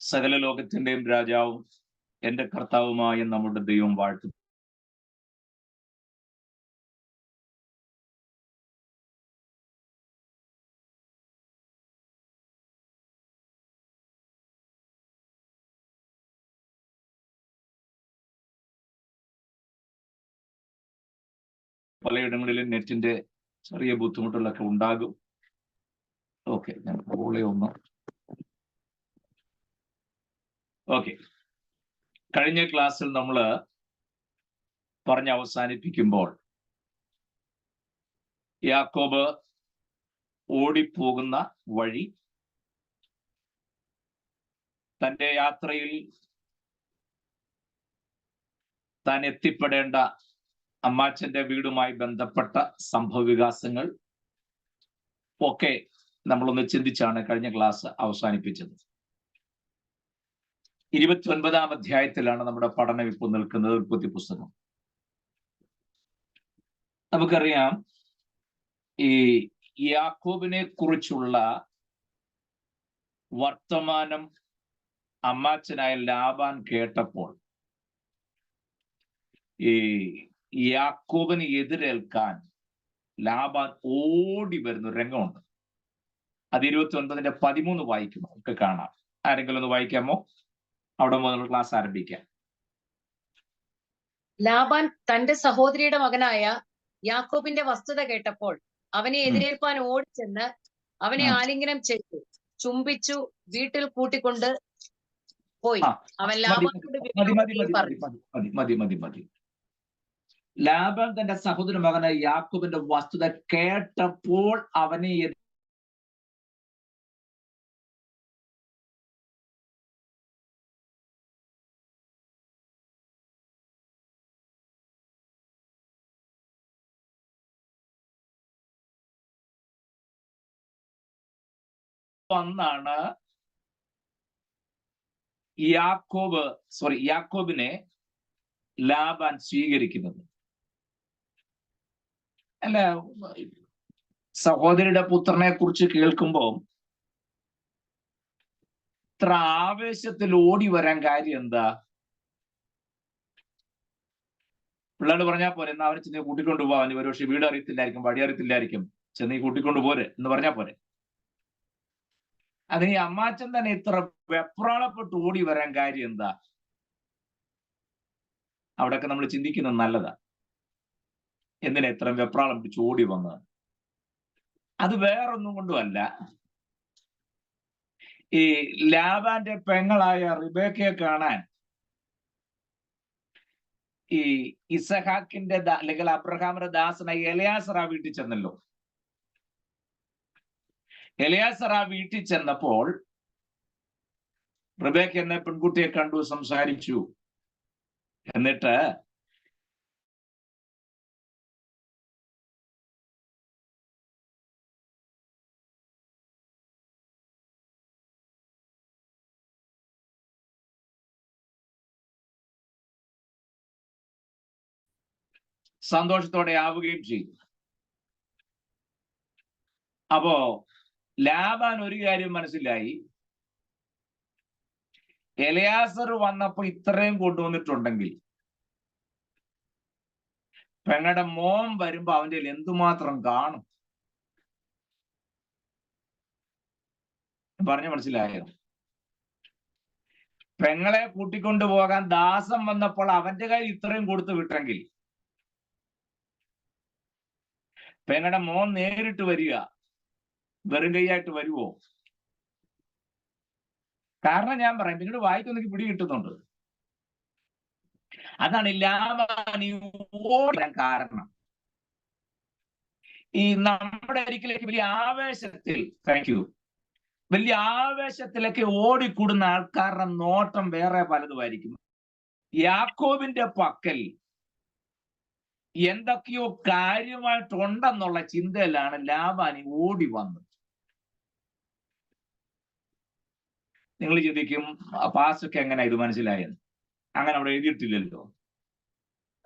സകല ലോകത്തിന്റെയും രാജാവും എന്റെ കർത്താവുമായ നമ്മുടെ ദൈവം വാഴ്ത്തും. പലയിടങ്ങളിലും നെറ്റിന്റെ ചെറിയ ബുദ്ധിമുട്ടുകളൊക്കെ ഉണ്ടാകും. ഓക്കെ, ഞാൻ കോളെ ഒന്ന് ഓക്കെ. കഴിഞ്ഞ ക്ലാസ്സിൽ നമ്മൾ പറഞ്ഞ് അവസാനിപ്പിക്കുമ്പോൾ യാക്കോബ് ഓടിപ്പോകുന്ന വഴി, തന്റെ യാത്രയിൽ താൻ എത്തിപ്പെടേണ്ട അമ്മാച്ചന്റെ വീടുമായി ബന്ധപ്പെട്ട സംഭവവികാസങ്ങൾ ഒക്കെ നമ്മളൊന്ന് ചിന്തിച്ചാണ് കഴിഞ്ഞ ക്ലാസ് അവസാനിപ്പിച്ചത്. 29-ാം അധ്യായത്തിലാണ് നമ്മുടെ പഠനം ഇപ്പോൾ നിൽക്കുന്നത്, ഉൽപ്പത്തി പുസ്തകം. നമുക്കറിയാം, ഈ യാക്കോബിനെ കുറിച്ചുള്ള വർത്തമാനം അമ്മാച്ചനായ ലാബാൻ കേട്ടപ്പോൾ ഈ യാക്കോബിനെ എതിരേൽക്കാൻ ലാബാൻ ഓടി വരുന്ന രംഗമുണ്ട്. അത് 29-ന്റെ 13 വായിക്കുമോ ഒക്കെ കാണാം. ആരെങ്കിലും ഒന്ന് വായിക്കാമോ? അവിടെ മുതൽ ക്ലാസ് ആരംഭിക്കാം. ലാബാൻ തന്റെ സഹോദരിയുടെ മകനായ യാക്കോബിന്റെ വസ്തുത കേട്ടപ്പോൾ അവനെ എതിരേൽപ്പാൻ ഓടിച്ചെന്ന് അവനെ ആലിംഗനം ചെയ്തു, ചുംബിച്ചു, വീട്ടിൽ കൂട്ടിക്കൊണ്ട് പോയി. അവൻ മതി. ലാബാൻ തന്റെ സഹോദര മകനായ യാക്കോബിന്റെ വസ്തുത കേട്ടപ്പോൾ അവനെ വന്നാണ് യാക്കോബിനെ ലാബാൻ സ്വീകരിക്കുന്നത്. അല്ല, സഹോദരിയുടെ പുത്രനെ കുറിച്ച് കേൾക്കുമ്പോൾ ഇത്ര ആവേശത്തിൽ ഓടി വരാൻ കാര്യം എന്താ? പിള്ളേർ പറഞ്ഞാൽ പോരെ, എന്നാ അവനെ ചെന്ന് കൂട്ടിക്കൊണ്ടു പോവാൻ, ഒരു പക്ഷെ വീട് അറിയത്തില്ലായിരിക്കും, വഴി അറിയത്തില്ലായിരിക്കും, ചെന്ന് കൂട്ടിക്കൊണ്ടു പോരെ എന്ന് പറഞ്ഞാൽ പോരെ. അതിന് ഈ അമ്മാച്ചൻ തന്നെ ഇത്ര വെപ്രാളപ്പെട്ട് ഓടി വരാൻ കാര്യം എന്താ? അവിടെയൊക്കെ നമ്മൾ ചിന്തിക്കുന്നത് നല്ലതാ. എന്തിനാ ഇത്ര വെപ്രാളം പിടിച്ച് ഓടി വന്നത്? അത് വേറൊന്നും കൊണ്ടുമല്ല, ഈ ലാബാന്റെ പെങ്ങളായ റിബേക്കയെ കാണാൻ ഈ ഇസഹാക്കിന്റെ അല്ലെങ്കിൽ അബ്രഹാമിന്റെ ദാസനായ എലയാസർ ആ വീട്ടിൽ ചെന്നല്ലോ. എലയാസർ ആ വീട്ടിൽ ചെന്നപ്പോൾ റിബേക്ക എന്ന പെൺകുട്ടിയെ കണ്ടു, സംസാരിച്ചു. എന്നിട്ട് സന്തോഷത്തോടെ ആവുകയും ചെയ്തു. അപ്പോ ലാബാൻ ഒരു കാര്യം മനസ്സിലായി, എലയാസർ വന്നപ്പോ ഇത്രയും കൊണ്ടുവന്നിട്ടുണ്ടെങ്കിൽ പെങ്ങളുടെ മോൻ വരുമ്പോ അവന്റെ എന്തുമാത്രം കാണും. പറഞ്ഞു മനസ്സിലായോ? പെങ്ങളെ കൂട്ടിക്കൊണ്ടു പോകാൻ ദാസം വന്നപ്പോൾ അവന്റെ കയ്യിൽ ഇത്രയും കൊടുത്തു വിട്ടെങ്കിൽ പെങ്ങളുടെ മോൻ നേരിട്ട് വരിക, വെറും കൈയായിട്ട് വരുവോ? കാരണം ഞാൻ പറയാം, പിന്നീട് വായിക്കൊന്നെനിക്ക് പിടി കിട്ടുന്നുണ്ട്. അതാണ് ലാബാൻ ഓടാൻ കാരണം. ഈ നമ്മുടെ ഒരിക്കലേക്ക് വലിയ ആവേശത്തിൽ, വലിയ ആവേശത്തിലൊക്കെ ഓടിക്കൂടുന്ന ആൾക്കാരുടെ നോട്ടം വേറെ പലതുമായിരിക്കും. യാക്കോബിന്റെ പക്കൽ എന്തൊക്കെയോ കാര്യമായിട്ടുണ്ടെന്നുള്ള ചിന്തയിലാണ് ലാബാൻ ഓടി വന്നത്. നിങ്ങൾ ചിന്തിക്കും, പാസ്റ്റർക്ക് എങ്ങനെ ഇത് മനസ്സിലായെന്ന്? അങ്ങനെ അവിടെ എഴുതിയിട്ടില്ലല്ലോ,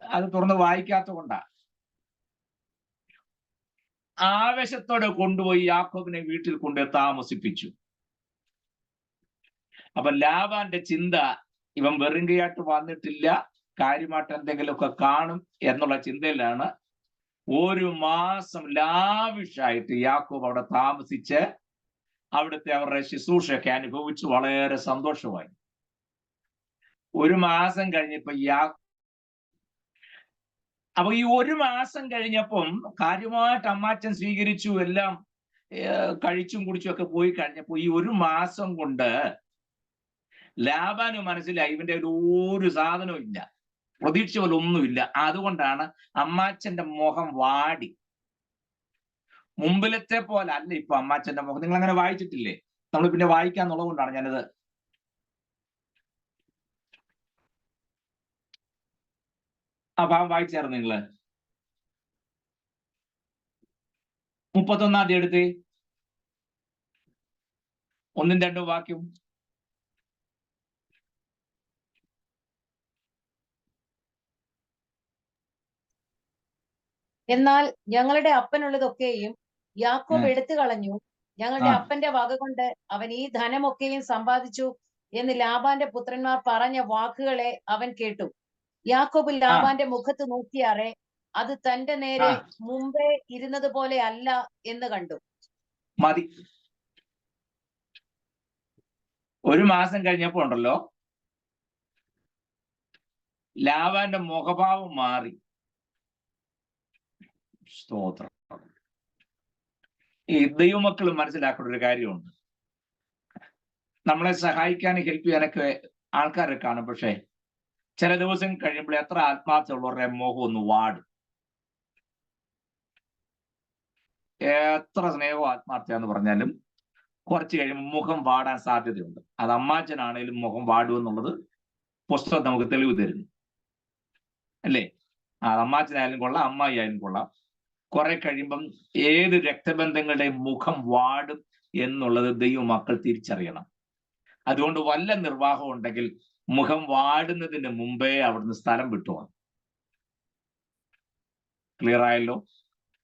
അത് തുറന്ന് വായിക്കാത്ത കൊണ്ടാ. ആവേശത്തോടെ കൊണ്ടുപോയി യാക്കോബിനെ വീട്ടിൽ കൊണ്ട് താമസിപ്പിച്ചു. അപ്പൊ ലാബാന്റെ ചിന്ത, ഇവൻ വെറുങ്കയായിട്ട് വന്നിട്ടില്ല, കാര്യമായിട്ട് എന്തെങ്കിലുമൊക്കെ കാണും എന്നുള്ള ചിന്തയിലാണ് ഒരു മാസം ലാവിഷായിട്ട് യാക്കോബ് അവിടെ താമസിച്ച് അവിടുത്തെ അവരുടെ ശുശ്രൂഷയൊക്കെ അനുഭവിച്ച് വളരെ സന്തോഷമായി. ഒരു മാസം കഴിഞ്ഞപ്പോ അപ്പൊ ഈ ഒരു മാസം കഴിഞ്ഞപ്പം കാര്യമായിട്ട് അമ്മാച്ചൻ സ്വീകരിച്ചു, എല്ലാം കഴിച്ചും കുടിച്ചും ഒക്കെ പോയി കഴിഞ്ഞപ്പോ ഈ ഒരു മാസം കൊണ്ട് ലാബാന് മനസ്സിലായി ഇവന്റെ ഒരു സാധനവും ഇല്ല, പ്രതീക്ഷ പോലെ ഒന്നുമില്ല. അതുകൊണ്ടാണ് അമ്മാച്ചന്റെ മുഖം വാടി. മുമ്പിലത്തെ പോലെ അല്ല ഇപ്പൊ അമ്മാച്ചന്റെ മുഖം. നിങ്ങൾ അങ്ങനെ വായിച്ചിട്ടില്ലേ? നമ്മൾ പിന്നെ വായിക്കാന്നുള്ളത് കൊണ്ടാണ് ഞാനിത്. ആ ഭാഗം വായിച്ചായിരുന്നു നിങ്ങള്? 31 എടുത്ത് 1ഉം 2ഉം വാക്യം. എന്നാൽ ഞങ്ങളുടെ അപ്പനുള്ളതൊക്കെയും യാക്കോബ് എടുത്തു കളഞ്ഞു. ഞങ്ങളുടെ അപ്പന്റെ വക കൊണ്ട് അവൻ ഈ ധനമൊക്കെയും സമ്പാദിച്ചു എന്ന് ലാബാന്റെ പുത്രന്മാർ പറഞ്ഞ വാക്കുകളെ അവൻ കേട്ടു. യാക്കോബ് ലാബാന്റെ മുഖത്ത് നോക്കിയാറെ അത് തന്റെ നേരെ മുമ്പേ ഇരുന്നത് പോലെ അല്ല എന്ന് കണ്ടു. മതി. ഒരു മാസം കഴിഞ്ഞപ്പോ ഉണ്ടല്ലോ ലാബാന്റെ മുഖഭാവം മാറി. സ്തോത്രം. ഈ ദൈവമക്കൾ മനസ്സിലാക്കേണ്ട ഒരു കാര്യമുണ്ട്. നമ്മളെ സഹായിക്കാനും ഹെൽപ്പ് ചെയ്യാനൊക്കെ ആൾക്കാരെ കാണും, പക്ഷെ ചില ദിവസം കഴിയുമ്പോൾ എത്ര ആത്മാർത്ഥമുള്ളവരുടെ മുഖം ഒന്ന് വാടും. എത്ര സ്നേഹവും ആത്മാർത്ഥ എന്ന് പറഞ്ഞാലും കുറച്ച് കഴിയുമ്പോൾ മുഖം വാടാൻ സാധ്യതയുണ്ട്. അത് അമ്മാച്ചനാണേലും മുഖം വാടും എന്നുള്ളത് പുസ്തകം നമുക്ക് തെളിവ് തരുന്നു, അല്ലേ? അത് അമ്മാച്ചനായാലും കൊള്ളാം, അമ്മായി ആയാലും കൊള്ളാം. കുറെ കഴിയുമ്പം ഏത് രക്തബന്ധങ്ങളുടെ മുഖം വാടും എന്നുള്ളത് ദൈവമക്കൾ തിരിച്ചറിയണം. അതുകൊണ്ട് വല്ല നിർവാഹം ഉണ്ടെങ്കിൽ മുഖം വാടുന്നതിന് മുമ്പേ അവിടുന്ന് സ്ഥലം വിട്ടുപോകണം. ക്ലിയർ ആയല്ലോ?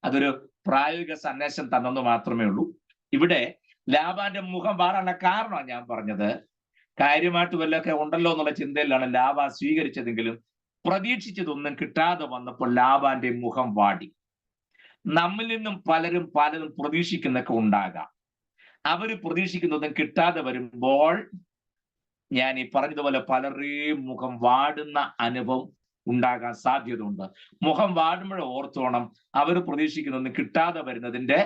അതൊരു പ്രായോഗിക സന്ദേശം തന്നെന്ന് മാത്രമേ ഉള്ളൂ. ഇവിടെ ലാബാന്റെ മുഖം വാടാനുള്ള കാരണമാണ് ഞാൻ പറഞ്ഞത്. കാര്യമായിട്ട് വല്ലതൊക്കെ ഉണ്ടല്ലോ എന്നുള്ള ചിന്തയിലാണ് ലാബ സ്വീകരിച്ചതെങ്കിലും പ്രതീക്ഷിച്ചതൊന്നും കിട്ടാതെ വന്നപ്പോൾ ലാബാന്റെ മുഖം വാടി. നമ്മിൽ നിന്നും പലരും പലതും പ്രതീക്ഷിക്കുന്നൊക്കെ ഉണ്ടാകാം. അവര് പ്രതീക്ഷിക്കുന്നതും കിട്ടാതെ വരുമ്പോൾ ഞാൻ ഈ പറഞ്ഞതുപോലെ പലരുടെയും മുഖം വാടുന്ന അനുഭവം ഉണ്ടാകാൻ സാധ്യതയുണ്ട്. മുഖം വാടുമ്പോഴേ ഓർത്തോണം, അവർ പ്രതീക്ഷിക്കുന്നതൊന്നും കിട്ടാതെ വരുന്നതിന്റെ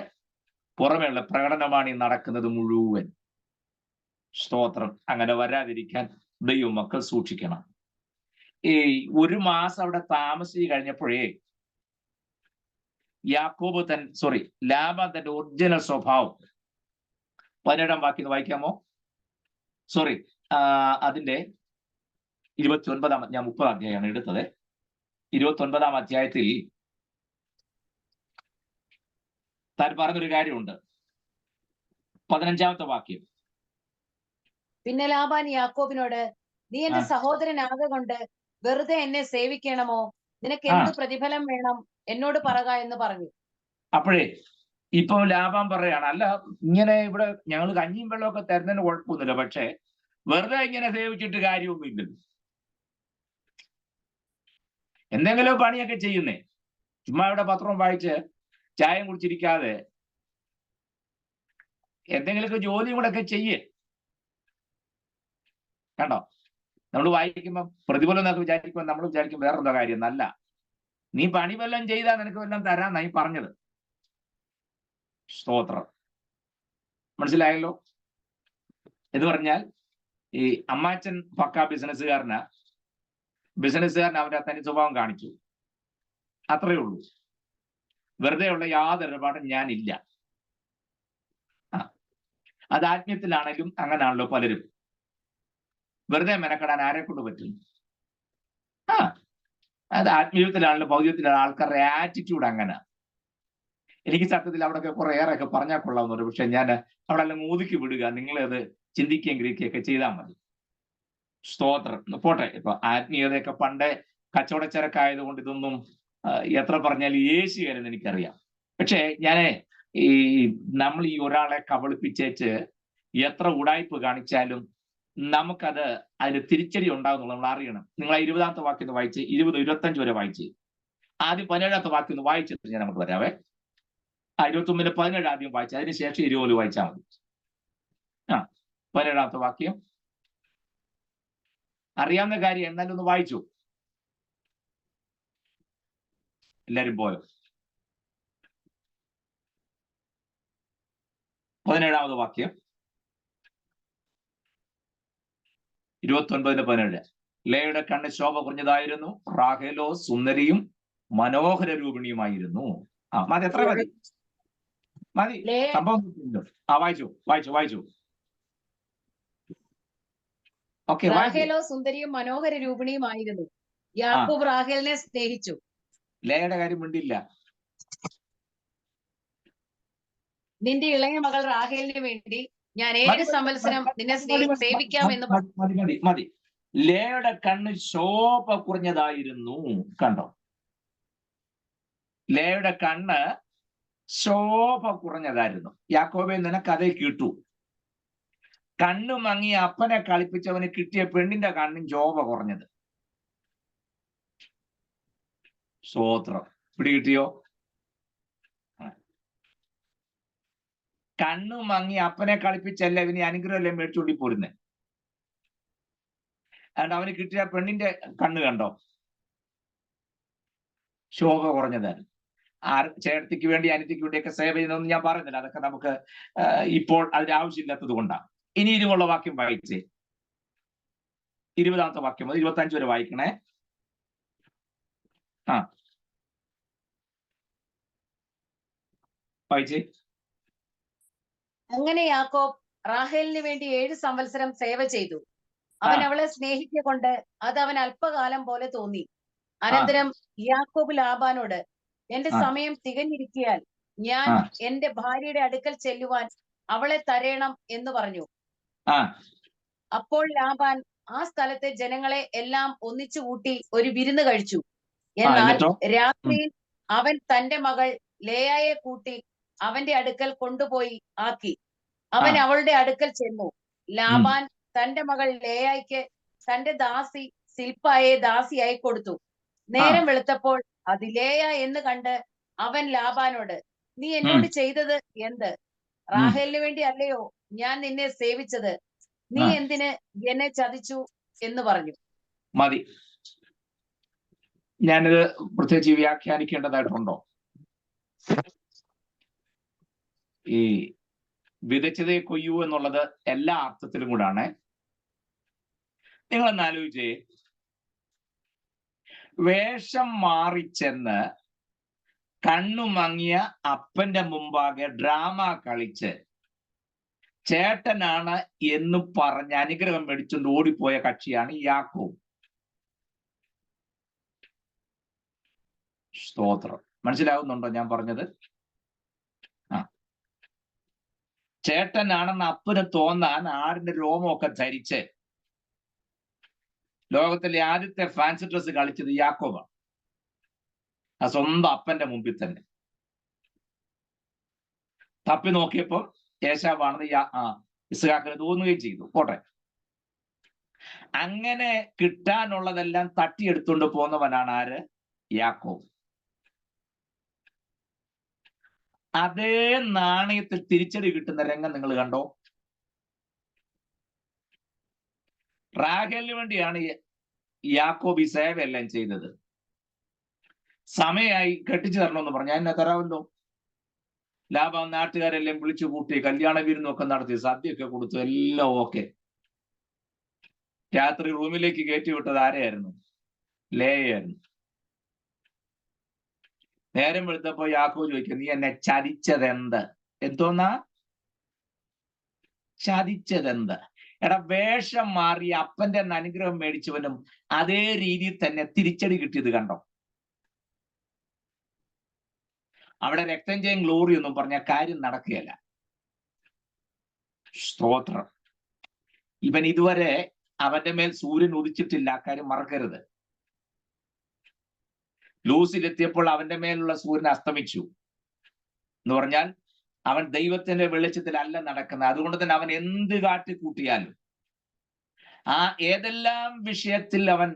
പുറമെയുള്ള പ്രകടനമാണ് ഈ നടക്കുന്നത് മുഴുവൻ. സ്തോത്രം. അങ്ങനെ വരാതിരിക്കാൻ ദൈവമക്കൾ സൂക്ഷിക്കണം. ഈ ഒരു മാസം അവിടെ താമസിച്ച് കഴിഞ്ഞപ്പോഴേ ലാബാൻ തന്റെ ഒറിജിനൽ സ്വഭാവം 17 വാക്യം വായിക്കാമോ? അതിന്റെ 29 ഞാൻ 30 അധ്യായമാണ് എടുത്തത്. 29 അധ്യായത്തിൽ താൻ പറഞ്ഞൊരു കാര്യമുണ്ട്. 15 വാക്യം. പിന്നെ ലാബാൻ യാക്കോബിനോട്, നീ എന്റെ സഹോദരനാകൊണ്ട് വെറുതെ എന്നെ സേവിക്കണമോ? നിനക്ക് എന്ത് പ്രതിഫലം വേണം എന്നോട് പറക എന്ന് പറഞ്ഞു. അപ്പോഴേ ഇപ്പൊ ലാബാൻ പറയാണ്, അല്ല ഇങ്ങനെ ഇവിടെ ഞങ്ങൾ കഞ്ഞിയും വെള്ളമൊക്കെ തരുന്നതിന് കുഴപ്പമൊന്നുമില്ല, പക്ഷെ വെറുതെ ഇങ്ങനെ സേവിച്ചിട്ട് കാര്യമൊന്നുമില്ലല്ലോ. എന്തെങ്കിലും പണിയൊക്കെ ചെയ്യുന്നേ, ചുമ്മാ ഇവിടെ പത്രം വായിച്ച് ചായം കുടിച്ചിരിക്കാതെ എന്തെങ്കിലുമൊക്കെ ജോലിയും കൂടെ ഒക്കെ ചെയ്യേ. കണ്ടോ? നമ്മൾ വായിക്കുമ്പോൾ പ്രതിഫലം എന്നൊക്കെ വിചാരിക്കുമ്പോൾ നമ്മൾ വിചാരിക്കും വേറെന്തോ കാര്യം. നല്ല നീ പണി വല്ലതും ചെയ്താൽ നിനക്ക് വല്ലതും തരാന്നായി പറഞ്ഞത്. സ്തോത്രം. മനസ്സിലായല്ലോ? എന്ന് പറഞ്ഞാൽ ഈ അമ്മാച്ചൻ പക്ക ബിസിനസ്സുകാരൻ അവന്റെ തനി സ്വഭാവം കാണിച്ചു, അത്രയേ ഉള്ളൂ. വെറുതെ ഉള്ള യാതൊരു ഇടപാടും ഞാനില്ല. അത് ആത്മീയത്തിലാണെങ്കിലും അങ്ങനെയാണല്ലോ പലരും. വെറുതെ മെനക്കെടാൻ ആരെ കൊണ്ട് പറ്റും? അത് ആത്മീയത്തിലാണെങ്കിലും ഭൗതികത്തിലാണ് ആൾക്കാരുടെ ആറ്റിറ്റ്യൂഡ് അങ്ങനെ. എനിക്ക് സത്യത്തിൽ അവിടെയൊക്കെ കുറെ ഏറെയൊക്കെ പറഞ്ഞാൽ കൊള്ളാവുന്നുണ്ട്, പക്ഷെ ഞാൻ അവിടെ എല്ലാം ഊതുക്കി വിടുക. നിങ്ങളത് ചിന്തിക്കുകയും ഗ്രഹിക്കുകയൊക്കെ ചെയ്താൽ മതി. സ്തോത്രം. പോട്ടെ. ഇപ്പൊ ആത്മീയതയൊക്കെ പണ്ടേ കച്ചവടച്ചരക്കായതുകൊണ്ട് ഇതൊന്നും എത്ര പറഞ്ഞാൽ യേശുകാരെന്ന് എനിക്കറിയാം. പക്ഷെ ഞാനേ നമ്മൾ ഈ ഒരാളെ കബളിപ്പിച്ചേച്ച് എത്ര ഉടായ്പ് കാണിച്ചാലും നമുക്കത് അതിന് തിരിച്ചടി ഉണ്ടാകുന്നുള്ളത് നമ്മൾ അറിയണം. നിങ്ങൾ ആ 20-ാമത്തെ വാക്യം ഒന്ന് വായിച്ച് 20-25 വരെ വായിച്ച് ആദ്യം 17-ാമത്തെ വാക്യം ഒന്ന് വായിച്ചിട്ട് ഞാൻ നമുക്ക് വരാവേ. 29-17 ആദ്യം വായിച്ച് അതിനുശേഷം 20 വായിച്ചാൽ മതി. 17-ാമത്തെ വാക്യം അറിയാവുന്ന കാര്യം എന്നാലും ഒന്ന് വായിച്ചു. എല്ലാരും പോയോ? 17-ാമത് വാക്യം 29-17. ലേയുടെ കണ്ണ് ശോഭ കുറഞ്ഞതായിരുന്നു, റാഹേലോ സുന്ദരിയും മനോഹര രൂപിണിയുമായിരുന്നു. മതി, എത്ര മതി? മതി. സംഭവം വായിച്ചു. ഓക്കെ. റാഹേലോ സുന്ദരിയും മനോഹര രൂപിണിയുമായിരുന്നു. യാക്കോബ് റാഹേലിനെ സ്നേഹിച്ചു. ലേയുടെ കാര്യം മിണ്ടില്ല. നിന്റെ ഇളയ മകൾ റാഹേലിന് വേണ്ടി ഞാൻ 7 സംവത്സരം നിന്നെ സേവിക്കാമെന്ന് പറഞ്ഞു. മതി. ലേയുടെ കണ്ണ് ശോഭ കുറഞ്ഞതായിരുന്നു. കണ്ടോ? ലേയുടെ കണ്ണ് ശോഭ കുറഞ്ഞതായിരുന്നു. യാക്കോബേ, നിനക്ക് അതേ കിട്ടൂ. കണ്ണു മങ്ങി അപ്പനെ കളിപ്പിച്ചവന് കിട്ടിയ പെണ്ണിന്റെ കണ്ണും ശോഭ കുറഞ്ഞത്. സ്തോത്രം. പിടികിട്ടിയോ? കണ്ണു മങ്ങി അപ്പനെ കളിപ്പിച്ചല്ല ഇവന് അനുഗ്രഹമല്ലേ മേടിച്ചുകൊണ്ടി പോരുന്നേ. അതുകൊണ്ട് അവന് കിട്ടിയ പെണ്ണിന്റെ കണ്ണ് കണ്ടോ? ശോഭ കുറഞ്ഞതായിരുന്നു. ചേട്ടത്തിക്ക് വേണ്ടി അനിയത്തിക്ക് വേണ്ടിയൊക്കെ സേവ ചെയ്യുന്നതൊന്നും ഞാൻ പറയുന്നില്ല. അതൊക്കെ നമുക്ക് ഇപ്പോൾ അതിന്റെ ആവശ്യമില്ലാത്തത് കൊണ്ടാണ്. ഇനി 20 വാക്യം വായിച്ചേ. 20-ാമത്തെ വാക്യം മുതൽ 25 വരെ വായിക്കണേ. വായിച്ചേ. അങ്ങനെ യാക്കോബ് റാഹേലിന് വേണ്ടി 7 സംവത്സരം സേവ ചെയ്തു. അവൻ അവളെ സ്നേഹിക്കൊണ്ട് അത് അവൻ അല്പകാലം പോലെ തോന്നി. അനന്തരം യാക്കോബ് ലാബാനോട്, എന്റെ സമയം തികഞ്ഞിരിക്കിയാൽ ഞാൻ എന്റെ ഭാര്യയുടെ അടുക്കൽ ചെല്ലുവാൻ അവളെ തരേണം എന്ന് പറഞ്ഞു. അപ്പോൾ ലാബാൻ ആ സ്ഥലത്തെ ജനങ്ങളെ എല്ലാം ഒന്നിച്ചു കൂട്ടി ഒരു വിരുന്ന് കഴിച്ചു. എന്നാൽ രാത്രിയിൽ അവൻ തന്റെ മകൾ ലേയായെ കൂട്ടി അവന്റെ അടുക്കൽ കൊണ്ടുപോയി ആക്കി. അവൻ അവളുടെ അടുക്കൽ ചെന്നു. ലാബാൻ തന്റെ മകൾ ലേയായ്ക്ക് തന്റെ ദാസി സിൽപ്പായെ ദാസിയായി കൊടുത്തു. നേരം വെളുത്തപ്പോൾ അത് ലേയ എന്ന് കണ്ട് അവൻ ലാബാനോട്, നീ എന്നോട് ചെയ്തത് എന്ത്? റാഹേലിന് വേണ്ടി അല്ലയോ ഞാൻ നിന്നെ സേവിച്ചത്? നീ എന്തിന് എന്നെ ചതിച്ചു എന്ന് പറഞ്ഞു. മതി. ഞാനിത് പ്രത്യേകിച്ച് വ്യാഖ്യാനിക്കേണ്ടതായിട്ടുണ്ടോ? ഈ വിതച്ചതേ കൊയ്യൂ എന്നുള്ളത് എല്ലാ അർത്ഥത്തിലും കൂടാണ്. നിങ്ങളൊന്ന് ആലോചിച്ചേ, വേഷം മാറിച്ചെന്ന് കണ്ണു മങ്ങിയ അപ്പന്റെ മുമ്പാകെ ഡ്രാമ കളിച്ച് ചേട്ടനാണ് എന്ന് പറഞ്ഞ് അനുഗ്രഹം മേടിച്ചുകൊണ്ട് ഓടിപ്പോയ കക്ഷിയാണ് യാക്കോബ്. സ്തോത്രം. മനസ്സിലാവുന്നുണ്ടോ ഞാൻ പറഞ്ഞത്? ചേട്ടനാണെന്ന് അപ്പന് തോന്നാൻ ആടിന്റെ രോമമൊക്കെ ധരിച്ച് ലോകത്തിലെ ആദ്യത്തെ ഫാൻസി ഡ്രസ് കളിച്ചത് യാക്കോബാണ്. ആ സ്വന്തം അപ്പന്റെ മുമ്പിൽ തന്നെ. തപ്പി നോക്കിയപ്പോൾ യേശാവാണെന്ന് ഇസ്ഹാക്കിന് തോന്നുകയും ചെയ്തു. പോട്ടെ. അങ്ങനെ കിട്ടാനുള്ളതെല്ലാം തട്ടിയെടുത്തുകൊണ്ട് പോന്നവനാണ് ആര്? യാക്കോബ്. അതേ നാണയത്തിൽ തിരിച്ചടി കിട്ടുന്ന രംഗം നിങ്ങൾ കണ്ടോ? റാഹേലിന് വേണ്ടിയാണ് യാക്കോബ് ഈ സേവയെല്ലാം ചെയ്തത്. സമയമായി കെട്ടിച്ചു തരണമെന്ന് പറഞ്ഞു. എന്നെ തരാമല്ലോ. ലാബാൻ നാട്ടുകാരെല്ലാം വിളിച്ചു കൂട്ടി കല്യാണ വിരുന്നൊക്കെ നടത്തി, സദ്യയൊക്കെ കൊടുത്തു, എല്ലാം ഓക്കെ. രാത്രി റൂമിലേക്ക് കയറ്റി വിട്ടത് ആരെയായിരുന്നു? ലേയായിരുന്നു. നേരം വെളുത്തപ്പോ യാക്കോബ് ചോദിക്കും, നീ എന്നെ ചതിച്ചതെന്ത്? എന്തോന്നാ ചതിച്ചതെന്ത്? എടാ, വേഷം മാറി അപ്പന്റെ അനുഗ്രഹം മേടിച്ചവനും അതേ രീതിയിൽ തന്നെ തിരിച്ചടി കിട്ടിയത് കണ്ടോ? അവിടെ രക്തം ചെയ്യും ഗ്ലോറി ഒന്നും പറഞ്ഞ കാര്യം നടക്കുകയല്ല. സ്തോത്രം. ഇവൻ ഇതുവരെ അവന്റെ മേൽ സൂര്യൻ ഉദിച്ചിട്ടില്ല, കാര്യം മറക്കരുത്. ലൂസിലെത്തിയപ്പോൾ അവന്റെ മേലുള്ള സൂര്യൻ അസ്തമിച്ചു എന്ന് പറഞ്ഞാൽ അവൻ ദൈവത്തിന്റെ വെളിച്ചത്തിലല്ല നടക്കുന്നത്. അതുകൊണ്ട് തന്നെ അവൻ എന്ത് കാട്ടിക്കൂട്ടിയാലും ആ ഏതെല്ലാം വിഷയത്തിൽ അവൻ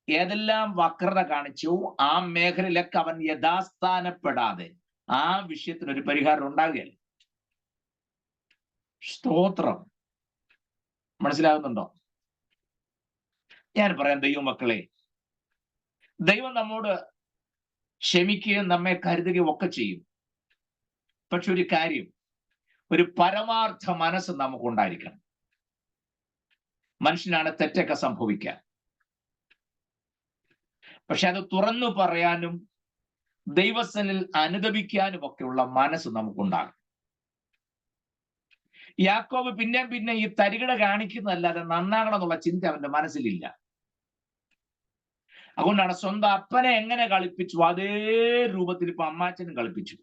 ഏതെല്ലാം വക്രത കാണിച്ചു, ആ മേഖലയിലൊക്കെ അവൻ യഥാസ്ഥാനപ്പെടാതെ ആ വിഷയത്തിന് ഒരു പരിഹാരം ഉണ്ടാകുകയല്ല. സ്തോത്രം. മനസ്സിലാകുന്നുണ്ടോ? ഞാൻ പറയാം, ദൈവമക്കളെ, ദൈവം നമ്മോട് ക്ഷമിക്കുകയും നമ്മെ കരുതുകയും ഒക്കെ ചെയ്യും. പക്ഷെ ഒരു കാര്യം, ഒരു പരമാർത്ഥ മനസ്സ് നമുക്കുണ്ടായിരിക്കണം. മനുഷ്യനാണ് തെറ്റൊക്കെ സംഭവിക്കാൻ. പക്ഷെ അത് തുറന്നു പറയാനും ദൈവസനിൽ അനുദപിക്കാനും ഒക്കെയുള്ള മനസ്സ് നമുക്കുണ്ടാകും. യാക്കോബ് പിന്നെ ഈ തരികിട കാണിക്കുന്നതല്ലാതെ നന്നാകണം എന്നുള്ള ചിന്ത അവന്റെ മനസ്സിലില്ല. അതുകൊണ്ടാണ് സ്വന്തം അപ്പനെ എങ്ങനെ കളിപ്പിച്ചു അതേ രൂപത്തിൽ ഇപ്പൊ അമ്മാച്ചനും കളിപ്പിച്ചു.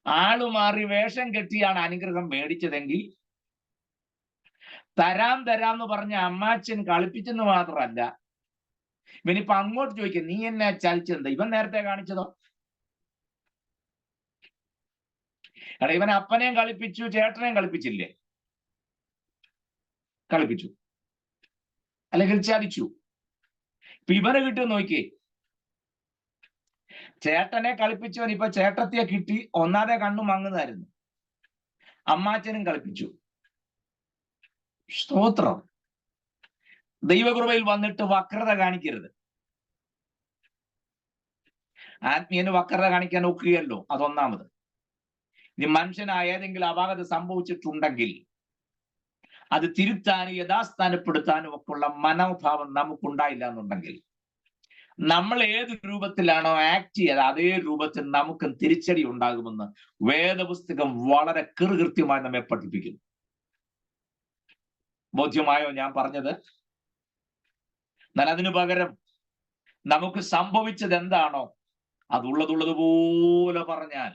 ആള് മാറി വേഷം കെട്ടിയാണ് അനുഗ്രഹം മേടിച്ചതെങ്കിൽ തരാം എന്ന് പറഞ്ഞ അമ്മാച്ചൻ കളിപ്പിച്ചെന്ന് മാത്രമല്ല, ഇവനിപ്പോ അങ്ങോട്ട് ചോദിക്കുക, നീ എന്നെ ചലിച്ചെന്താ? ഇവൻ നേരത്തെ കാണിച്ചതോ? എടാ, ഇവൻ അപ്പനെയും കളിപ്പിച്ചു, ചേട്ടനെയും കളിപ്പിച്ചില്ലേ? കളിപ്പിച്ചു, അല്ലെങ്കിൽ ചതിച്ചു. ഇപ്പൊ ഇവനെ കിട്ടും നോക്കിയേ. ചേട്ടനെ കളിപ്പിച്ചവൻ ഇപ്പൊ ചേട്ടത്തിയെ കിട്ടി ഒന്നാതെ കണ്ണു മങ്ങുന്നതായിരുന്നു. അമ്മാച്ചനും കളിപ്പിച്ചു. സ്തോത്രം. ദൈവകൃപയിൽ വന്നിട്ട് വക്രത കാണിക്കരുത്. ആത്മീയന് വക്രത കാണിക്കാൻ ഒക്കുകയല്ലോ, അതൊന്നാമത്. ഇനി മനുഷ്യനായ ഏതെങ്കിലും അപാകത സംഭവിച്ചിട്ടുണ്ടെങ്കിൽ അത് തിരുത്താനും യഥാസ്ഥാനപ്പെടുത്താനും ഒക്കെ ഉള്ള മനോഭാവം നമുക്കുണ്ടായില്ല എന്നുണ്ടെങ്കിൽ, നമ്മൾ ഏത് രൂപത്തിലാണോ ആക്ട് ചെയ്തത് അതേ രൂപത്തിൽ നമുക്കും തിരിച്ചടി ഉണ്ടാകുമെന്ന് വേദപുസ്തകം വളരെ കൃത്യമായി നമ്മെ പഠിപ്പിക്കുന്നു. ബോധ്യമായോ ഞാൻ പറഞ്ഞത്? എന്നാൽ അതിനു പകരം നമുക്ക് സംഭവിച്ചത് എന്താണോ അതുള്ളതുപോലെ പറഞ്ഞാൽ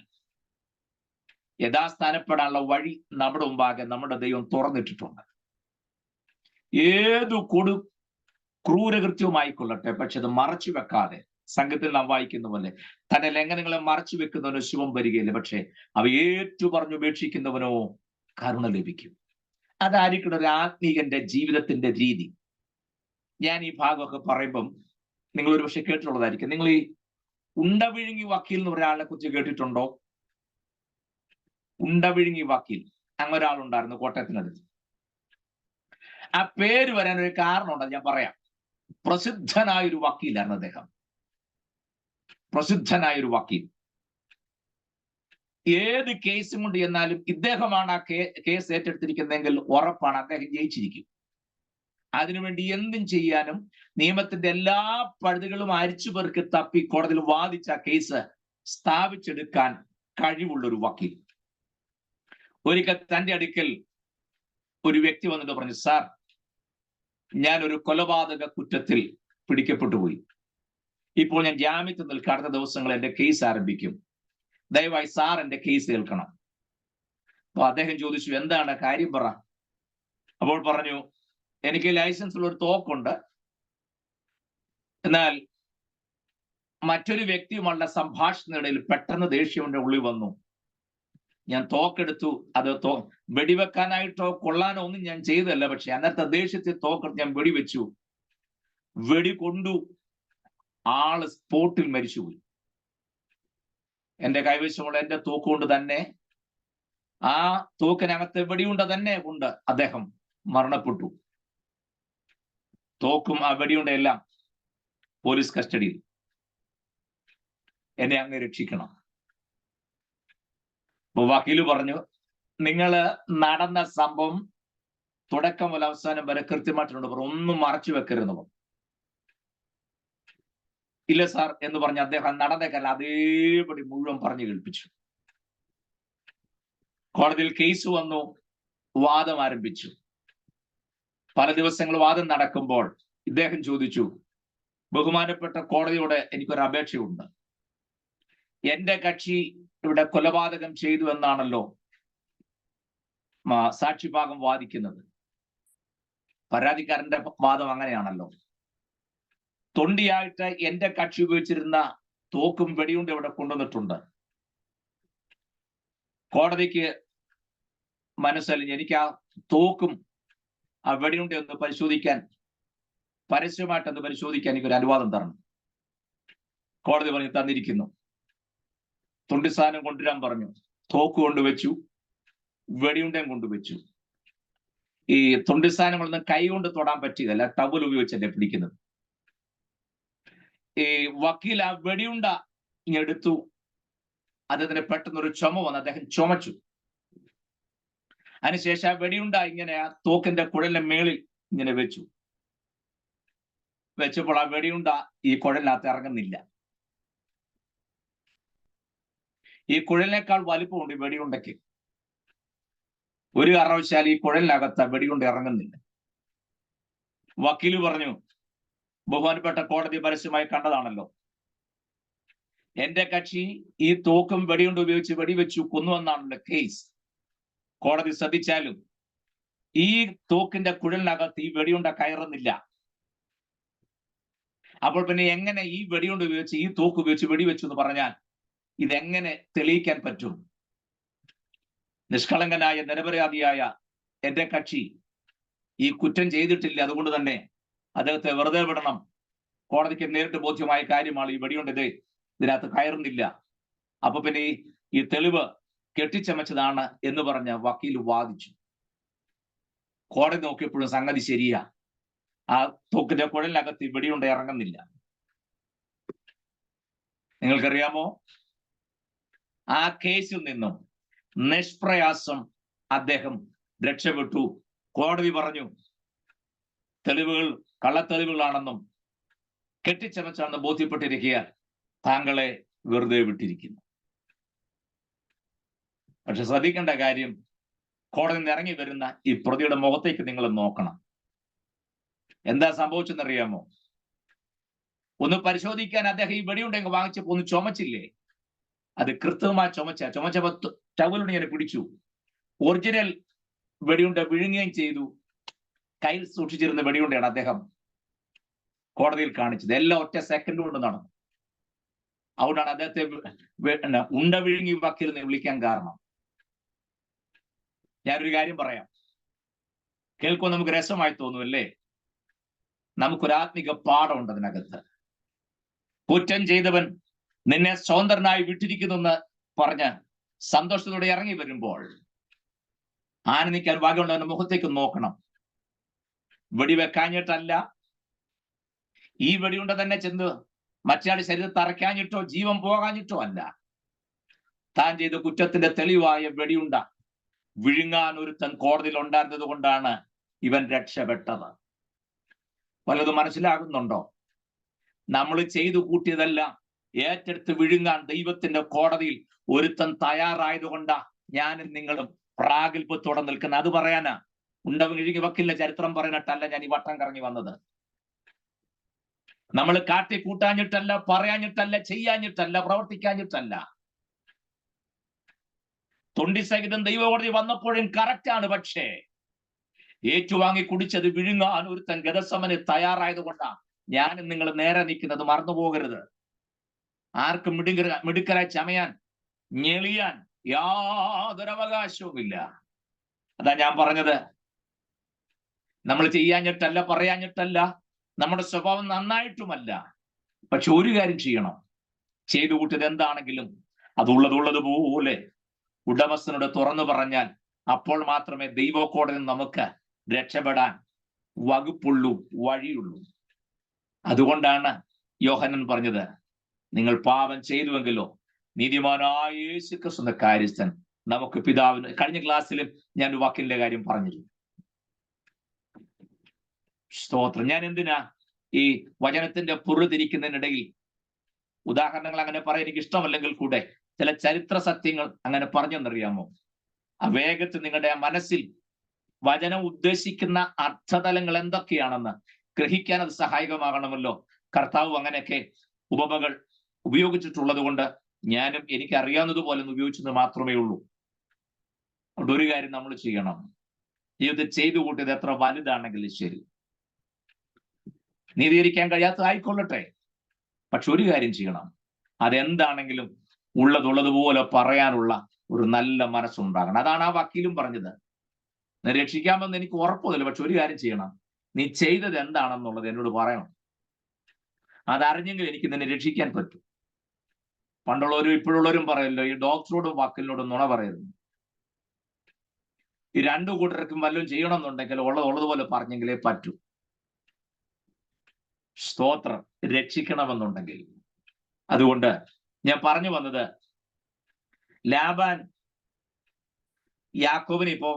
യഥാസ്ഥാനപ്പെടാനുള്ള വഴി നമ്മുടെ മുമ്പാകെ നമ്മുടെ ദൈവം തുറന്നിട്ടിട്ടുണ്ട്. ഏതു ക്രൂരകൃത്യവുമായിക്കൊള്ളട്ടെ, പക്ഷെ അത് മറച്ചു വെക്കാതെ, സംഘത്തിൽ നാം വായിക്കുന്ന പോലെ തന്റെ ലംഘനങ്ങളെ മറച്ചു വെക്കുന്നവനോ ശുഭം വരികയില്ല, പക്ഷെ അവ ഏറ്റുപറഞ്ഞുപേക്ഷിക്കുന്നവനോ കരുണ ലഭിക്കും. അതായിരിക്കണം ഒരു ആത്മീകന്റെ ജീവിതത്തിന്റെ രീതി. ഞാൻ ഈ ഭാഗമൊക്കെ പറയുമ്പം നിങ്ങൾ ഒരു പക്ഷെ കേട്ടിട്ടുള്ളതായിരിക്കും. നിങ്ങൾ ഈ ഉണ്ടവിഴുങ്ങി വക്കീൽ എന്ന് ഒരാളെ കുറിച്ച് കേട്ടിട്ടുണ്ടോ? ഉണ്ടവിഴുങ്ങി വക്കീൽ, അങ്ങനെ ഒരാളുണ്ടായിരുന്നു കോട്ടയത്തിനടുത്ത്. ആ പേര് വരാൻ ഒരു കാരണമുണ്ട്, ഞാൻ പറയാം. പ്രസിദ്ധനായൊരു വക്കീലായിരുന്നു അദ്ദേഹം. പ്രസിദ്ധനായൊരു വക്കീൽ. ഏത് കേസും കൊണ്ട് ചെന്നാലും ഇദ്ദേഹമാണ് ആ കേസ് ഏറ്റെടുത്തിരിക്കുന്നതെങ്കിൽ ഉറപ്പാണ് അദ്ദേഹം ജയിച്ചിരിക്കും. അതിനുവേണ്ടി എന്തും ചെയ്യാനും നിയമത്തിന്റെ എല്ലാ പഴുതുകളും അരിച്ചു പെറുക്കി തപ്പി കോടതിയിൽ വാദിച്ച കേസ് സ്ഥാപിച്ചെടുക്കാൻ കഴിവുള്ളൊരു വക്കീൽ. ഒരിക്കൽ തന്റെ അടുക്കൽ ഒരു വ്യക്തി വന്നിട്ട് പറഞ്ഞു, സാർ, ഞാനൊരു കൊലപാതക കുറ്റത്തിൽ പിടിക്കപ്പെട്ടു പോയി. ഇപ്പോൾ ഞാൻ ജാമ്യത്തിൽ നിൽക്കുക. അടുത്ത ദിവസങ്ങൾ എന്റെ കേസ് ആരംഭിക്കും. ദയവായി സാർ എന്റെ കേസ് കേൾക്കണം. അപ്പൊ അദ്ദേഹം ചോദിച്ചു, എന്താണ് കാര്യം പറ. അപ്പോൾ പറഞ്ഞു, എനിക്ക് ലൈസൻസ് ഉള്ള ഒരു തോക്കുണ്ട്, എന്നാൽ മറ്റൊരു വ്യക്തിയുമുള്ള സംഭാഷണത്തിനിടയിൽ പെട്ടെന്ന് ദേഷ്യം എന്റെ ഉള്ളിൽ വന്നു. ഞാൻ തോക്കെടുത്തു. അത് വെടിവെക്കാനായിട്ടോ കൊള്ളാനോ ഒന്നും ഞാൻ ചെയ്തല്ല, പക്ഷെ അന്നത്തെ ദേഷ്യത്തിൽ തോക്കെടുത്ത് ഞാൻ വെടിവെച്ചു. വെടി കൊണ്ടു, ആള് സ്പോട്ടിൽ മരിച്ചുപോയി. എന്റെ കൈവശമുള്ള എന്റെ തോക്കുകൊണ്ട് തന്നെ, ആ തോക്കിനകത്ത് വെടിയുണ്ട തന്നെ കൊണ്ട് അദ്ദേഹം മരണപ്പെട്ടു. തോക്കും ആ വെടിയുണ്ട എല്ലാം പോലീസ് കസ്റ്റഡിയിൽ. എന്നെ അങ്ങ് രക്ഷിക്കണം. അപ്പൊ വക്കീല് പറഞ്ഞു, നിങ്ങള് നടന്ന സംഭവം തുടക്കം മുതൽ അവസാനം വരെ കൃത്യമായിട്ടുണ്ട്, ഒന്നും മറച്ചു വെക്കരുതെന്ന് പറഞ്ഞു. ഇല്ല സാർ എന്ന് പറഞ്ഞ് അദ്ദേഹം നടന്നേക്കല്ല അതേപടി മുഴുവൻ പറഞ്ഞു കേൾപ്പിച്ചു. കോടതിയിൽ കേസ് വന്നു, വാദം ആരംഭിച്ചു. പല ദിവസങ്ങൾ വാദം നടക്കുമ്പോൾ ഇദ്ദേഹം ചോദിച്ചു, ബഹുമാനപ്പെട്ട കോടതിയോട് എനിക്കൊരു അപേക്ഷയുണ്ട്. എന്റെ കക്ഷി ഇവിടെ കൊലപാതകം ചെയ്തു എന്നാണല്ലോ സാക്ഷിഭാഗം വാദിക്കുന്നത്. പരാതിക്കാരന്റെ വാദം അങ്ങനെയാണല്ലോ. തൊണ്ടിയായിട്ട് എന്റെ കക്ഷി ഉപയോഗിച്ചിരുന്ന തോക്കും വെടിയുണ്ട് ഇവിടെ കൊണ്ടുവന്നിട്ടുണ്ട്. കോടതിക്ക് മനസ്സലിഞ്ഞ് എനിക്ക് ആ തോക്കും ആ വെടിയുണ്ട ഒന്ന് പരിശോധിക്കാൻ, പരസ്യമായിട്ടൊന്ന് പരിശോധിക്കാൻ എനിക്കൊരു അനുവാദം തരണം. കോടതി പറഞ്ഞു തന്നിരിക്കുന്നു. തുണ്ടിസാധനം കൊണ്ടുവരാൻ പറഞ്ഞു. തോക്ക് കൊണ്ടുവച്ചു, വെടിയുണ്ടയും കൊണ്ടുവച്ചു. ഈ തുണ്ടിസാധനങ്ങളൊന്നും കൈ കൊണ്ട് തൊടാൻ പറ്റുകയല്ല, ടവൽ ഉപയോഗിച്ചല്ലേ പിടിക്കുന്നത്. ഈ വക്കീൽ ആ വെടിയുണ്ട ഇങ്ങെടുത്തു. അദ്ദേഹത്തിന് പെട്ടെന്നൊരു ചുമ വന്ന് അദ്ദേഹം ചുമച്ചു. അതിനുശേഷം ആ വെടിയുണ്ട ഇങ്ങനെ ആ തോക്കിന്റെ കുഴലിന്റെ മേളിൽ ഇങ്ങനെ വെച്ചു. വെച്ചപ്പോൾ ആ വെടിയുണ്ട ഈ കുഴലിനകത്ത് ഇറങ്ങുന്നില്ല. ഈ കുഴലിനേക്കാൾ വലിപ്പമുണ്ട് ഈ വെടിയുണ്ടയ്ക്ക്. ഒരു കാരണവശാൽ ഈ കുഴലിനകത്ത് വെടിയുണ്ട ഇറങ്ങുന്നില്ല. വക്കീല് പറഞ്ഞു, ബഹുമാനപ്പെട്ട കോടതി പരസ്യമായി കണ്ടതാണല്ലോ, എന്റെ കക്ഷി ഈ തോക്കും വെടിയുണ്ട ഉപയോഗിച്ച് വെടിവെച്ചു കൊന്നുവെന്നാണല്ലോ കേസ്. കോടതി ശ്രദ്ധിച്ചാലും ഈ തോക്കിന്റെ കുഴലിനകത്ത് ഈ വെടിയുണ്ട കയറുന്നില്ല. അപ്പോൾ പിന്നെ എങ്ങനെ ഈ വെടിയുണ്ട ഉപയോഗിച്ച്, ഈ തോക്ക് ഉപയോഗിച്ച് വെടിവെച്ചു എന്ന് പറഞ്ഞാൽ ഇതെങ്ങനെ തെളിയിക്കാൻ പറ്റും? നിഷ്കളങ്കനായ നിരപരാധിയായ എന്റെ കക്ഷി ഈ കുറ്റം ചെയ്തിട്ടില്ല, അതുകൊണ്ട് തന്നെ അദ്ദേഹത്തെ വെറുതെ വിടണം. കോടതിക്ക് നേരിട്ട് ബോധ്യമായ കാര്യമാണ്, ഈ വെടിയുണ്ട ഇതിനകത്ത് കയറുന്നില്ല. അപ്പൊ പിന്നെ ഈ തെളിവ് കെട്ടിച്ചമച്ചതാണ് എന്ന് പറഞ്ഞ വക്കീൽ വാദിച്ചു. കോടതി നോക്കിയപ്പോഴും സംഗതി ശരിയാ, ആ തോക്കിന്റെ കുഴലിനകത്ത് ഈ വെടിയുണ്ട ഇറങ്ങുന്നില്ല. നിങ്ങൾക്കറിയാമോ, ആ കേസിൽ നിന്നും നിഷ്പ്രയാസം അദ്ദേഹം രക്ഷപ്പെട്ടു. കോടതി പറഞ്ഞു തെളിവുകൾ കള്ളത്തെളിവുകളാണെന്നും കെട്ടിച്ചമച്ചാണെന്ന് ബോധ്യപ്പെട്ടിരിക്കുക, താങ്കളെ വെറുതെ വിട്ടിരിക്കുന്നു. പക്ഷെ ശ്രദ്ധിക്കേണ്ട കാര്യം, കോടതി നിന്ന് ഇറങ്ങി വരുന്ന ഈ പ്രതിയുടെ മുഖത്തേക്ക് നിങ്ങൾ നോക്കണം. എന്താ സംഭവിച്ചെന്നറിയാമോ? ഒന്ന് പരിശോധിക്കാൻ അദ്ദേഹം ഈ വെടിയുണ്ടെങ്കിൽ വാങ്ങിച്ചപ്പോ ഒന്ന് ചുമച്ചില്ലേ? അത് കൃത്യമായി ചുമച്ചപ്പോ ടവലുണ്ട് ഇങ്ങനെ പിടിച്ചു. ഒറിജിനൽ വെടിയുണ്ട വിഴുങ്ങുകയും ചെയ്തു. കയ്യിൽ സൂക്ഷിച്ചിരുന്ന വെടിയുണ്ടയാണ് അദ്ദേഹം കോടതിയിൽ കാണിച്ചത്. എല്ലാം ഒറ്റ സെക്കൻഡ് കൊണ്ട് നടന്നു. അതുകൊണ്ടാണ് അദ്ദേഹത്തെ ഉണ്ട വിഴുങ്ങി വക്കീൽ എന്ന് വിളിക്കാൻ കാരണം. ഞാനൊരു കാര്യം പറയാം, കേൾക്കുമ്പോൾ നമുക്ക് രസമായി തോന്നുമല്ലേ? നമുക്കൊരാത്മിക പാഠമുണ്ട് അതിനകത്ത്. കുറ്റം ചെയ്തവൻ നിന്നെ സ്വതന്ത്രനായി വിട്ടിരിക്കുന്നു എന്ന് പറഞ്ഞ് സന്തോഷത്തോടെ ഇറങ്ങി വരുമ്പോൾ ആനന്ദിക്കാൻ ഭാഗ്യമുള്ളവന്റെ മുഖത്തേക്ക് നോക്കണം. വെടിവെക്കാഞ്ഞിട്ടല്ല, ഈ വെടിയുണ്ട തന്നെ ചെന്ന് മറ്റയാളുടെ ശരീരത്തെ അറയ്ക്കാഞ്ഞിട്ടോ ജീവൻ പോകാഞ്ഞിട്ടോ അല്ല, താൻ ചെയ്ത കുറ്റത്തിന്റെ തെളിവായ വെടിയുണ്ട വിഴുങ്ങാൻ ഒരുത്തൻ കോടതിയിൽ ഉണ്ടായിരുന്നത് കൊണ്ടാണ് ഇവൻ രക്ഷപ്പെട്ടത്. വല്ലതും മനസ്സിലാകുന്നുണ്ടോ? നമ്മൾ ചെയ്തു കൂട്ടിയതെല്ലാം ഏറ്റെടുത്ത് വിഴുങ്ങാൻ ദൈവത്തിന്റെ കോടതിയിൽ ഒരുത്തൻ തയ്യാറായതുകൊണ്ടാ ഞാനും നിങ്ങളും പ്രാഗൽഭ്യത്തോടെ നിൽക്കുന്നത്. അത് പറയാനാ, ഉണ്ട വിഴുങ്ങി വക്കീലിന്റെ ചരിത്രം പറയാനിട്ടല്ല ഞാൻ ഈ വട്ടം കറങ്ങി വന്നത്. നമ്മൾ കാട്ടി കൂട്ടാഞ്ഞിട്ടല്ല, പറയാഞ്ഞിട്ടല്ല, ചെയ്യാഞ്ഞിട്ടല്ല, പ്രവർത്തിക്കാഞ്ഞിട്ടല്ല. തൊണ്ടി സഹിതം ദൈവകോടതി വന്നപ്പോഴും കറക്റ്റാണ്. പക്ഷേ ഏറ്റുവാങ്ങി കുടിച്ചത് വിഴുങ്ങാൻ ഒരുത്തൻ ഗതസമന് തയ്യാറായത് കൊണ്ടാണ് ഞാനും നിങ്ങൾ നേരെ നിൽക്കുന്നത്. മറന്നു പോകരുത്. ആർക്കും മിടുക്കരായി ചമയാൻ ഞെളിയാൻ യാതൊരു അവകാശവുമില്ല. അതാ ഞാൻ പറഞ്ഞത്, നമ്മൾ ചെയ്യാഞ്ഞിട്ടല്ല, പറയാഞ്ഞിട്ടല്ല, നമ്മുടെ സ്വഭാവം നന്നായിട്ടുമല്ല. പക്ഷെ ഒരു കാര്യം ചെയ്യണം, ചെയ്തു കൂട്ടിയത് എന്താണെങ്കിലും അതുള്ളതുപോലെ ഉടമസ്ഥനോട് തുറന്നു പറഞ്ഞാൽ അപ്പോൾ മാത്രമേ ദൈവകോടതിയിൽ നമുക്ക് രക്ഷപ്പെടാൻ വകുപ്പുള്ളൂ, വഴിയുള്ളൂ. അതുകൊണ്ടാണ് യോഹന്നാൻ പറഞ്ഞത്, നിങ്ങൾ പാപം ചെയ്തുവെങ്കിലോ നീതിമാനായ യേശു ക്രിസ്തുവിന്റെ കാര്യസ്ഥൻ നമുക്ക് പിതാവിന്. കഴിഞ്ഞ ക്ലാസ്സിലും ഞാൻ വാക്കിന്റെ കാര്യം പറഞ്ഞിരുന്നു. സ്തോത്രം. ഞാൻ എന്തിനാ ഈ വചനത്തിന്റെ പുറത്തിരിക്കുന്നതിനിടയിൽ ഉദാഹരണങ്ങൾ അങ്ങനെ പറയാൻ എനിക്ക് ഇഷ്ടമല്ലെങ്കിൽ കൂടെ ചില ചരിത്ര സത്യങ്ങൾ അങ്ങനെ പറഞ്ഞെന്നറിയാമോ? ആ വേഗത്തിൽ നിങ്ങളുടെ മനസ്സിൽ വചനം ഉദ്ദേശിക്കുന്ന അർത്ഥതലങ്ങൾ എന്തൊക്കെയാണെന്ന് ഗ്രഹിക്കാൻ അത് സഹായകമാകണമല്ലോ. കർത്താവ് അങ്ങനെയൊക്കെ ഉപമകൾ ഉപയോഗിച്ചിട്ടുള്ളത് കൊണ്ട് ഞാനും എനിക്ക് അറിയാവുന്നതുപോലെ ഉപയോഗിച്ചത് മാത്രമേ ഉള്ളൂ. അതുകൊണ്ട് ഒരു കാര്യം നമ്മൾ ചെയ്യണം, ജീവിതത്തിൽ ചെയ്തു കൂട്ടിയത് എത്ര വലുതാണെങ്കിലും ശരി, നീതീകരിക്കാൻ കഴിയാത്തതായിക്കൊള്ളട്ടെ, പക്ഷെ ഒരു കാര്യം ചെയ്യണം, അതെന്താണെങ്കിലും ഉള്ളതുപോലെ പറയാനുള്ള ഒരു നല്ല മനസ്സുണ്ടാകണം. അതാണ് ആ വക്കീലും പറഞ്ഞത്. നീ രക്ഷിക്കാമെന്ന് എനിക്ക് ഉറപ്പൊന്നുമില്ല, പക്ഷെ ഒരു കാര്യം ചെയ്യണം, നീ ചെയ്തത് എന്താണെന്നുള്ളത് എന്നോട് പറയണം. അതറിഞ്ഞെങ്കിൽ എനിക്ക് നിന്നെ രക്ഷിക്കാൻ പറ്റും. പണ്ടുള്ളവരും ഇപ്പോഴുള്ളവരും പറയല്ലോ, ഈ ഡോക്ടറോടും വക്കലിനോടും നുണ പറയരുത്. ഈ രണ്ടു കൂട്ടർക്കും വല്ലതും ചെയ്യണമെന്നുണ്ടെങ്കിൽ ഉള്ളതുപോലെ പറഞ്ഞെങ്കിലേ പറ്റൂ. സ്തോത്രം. രക്ഷിക്കണമെന്നുണ്ടെങ്കിൽ. അതുകൊണ്ട് ഞാൻ പറഞ്ഞു വന്നത്, ലാബാൻ യാക്കോബിനെ ഇപ്പോ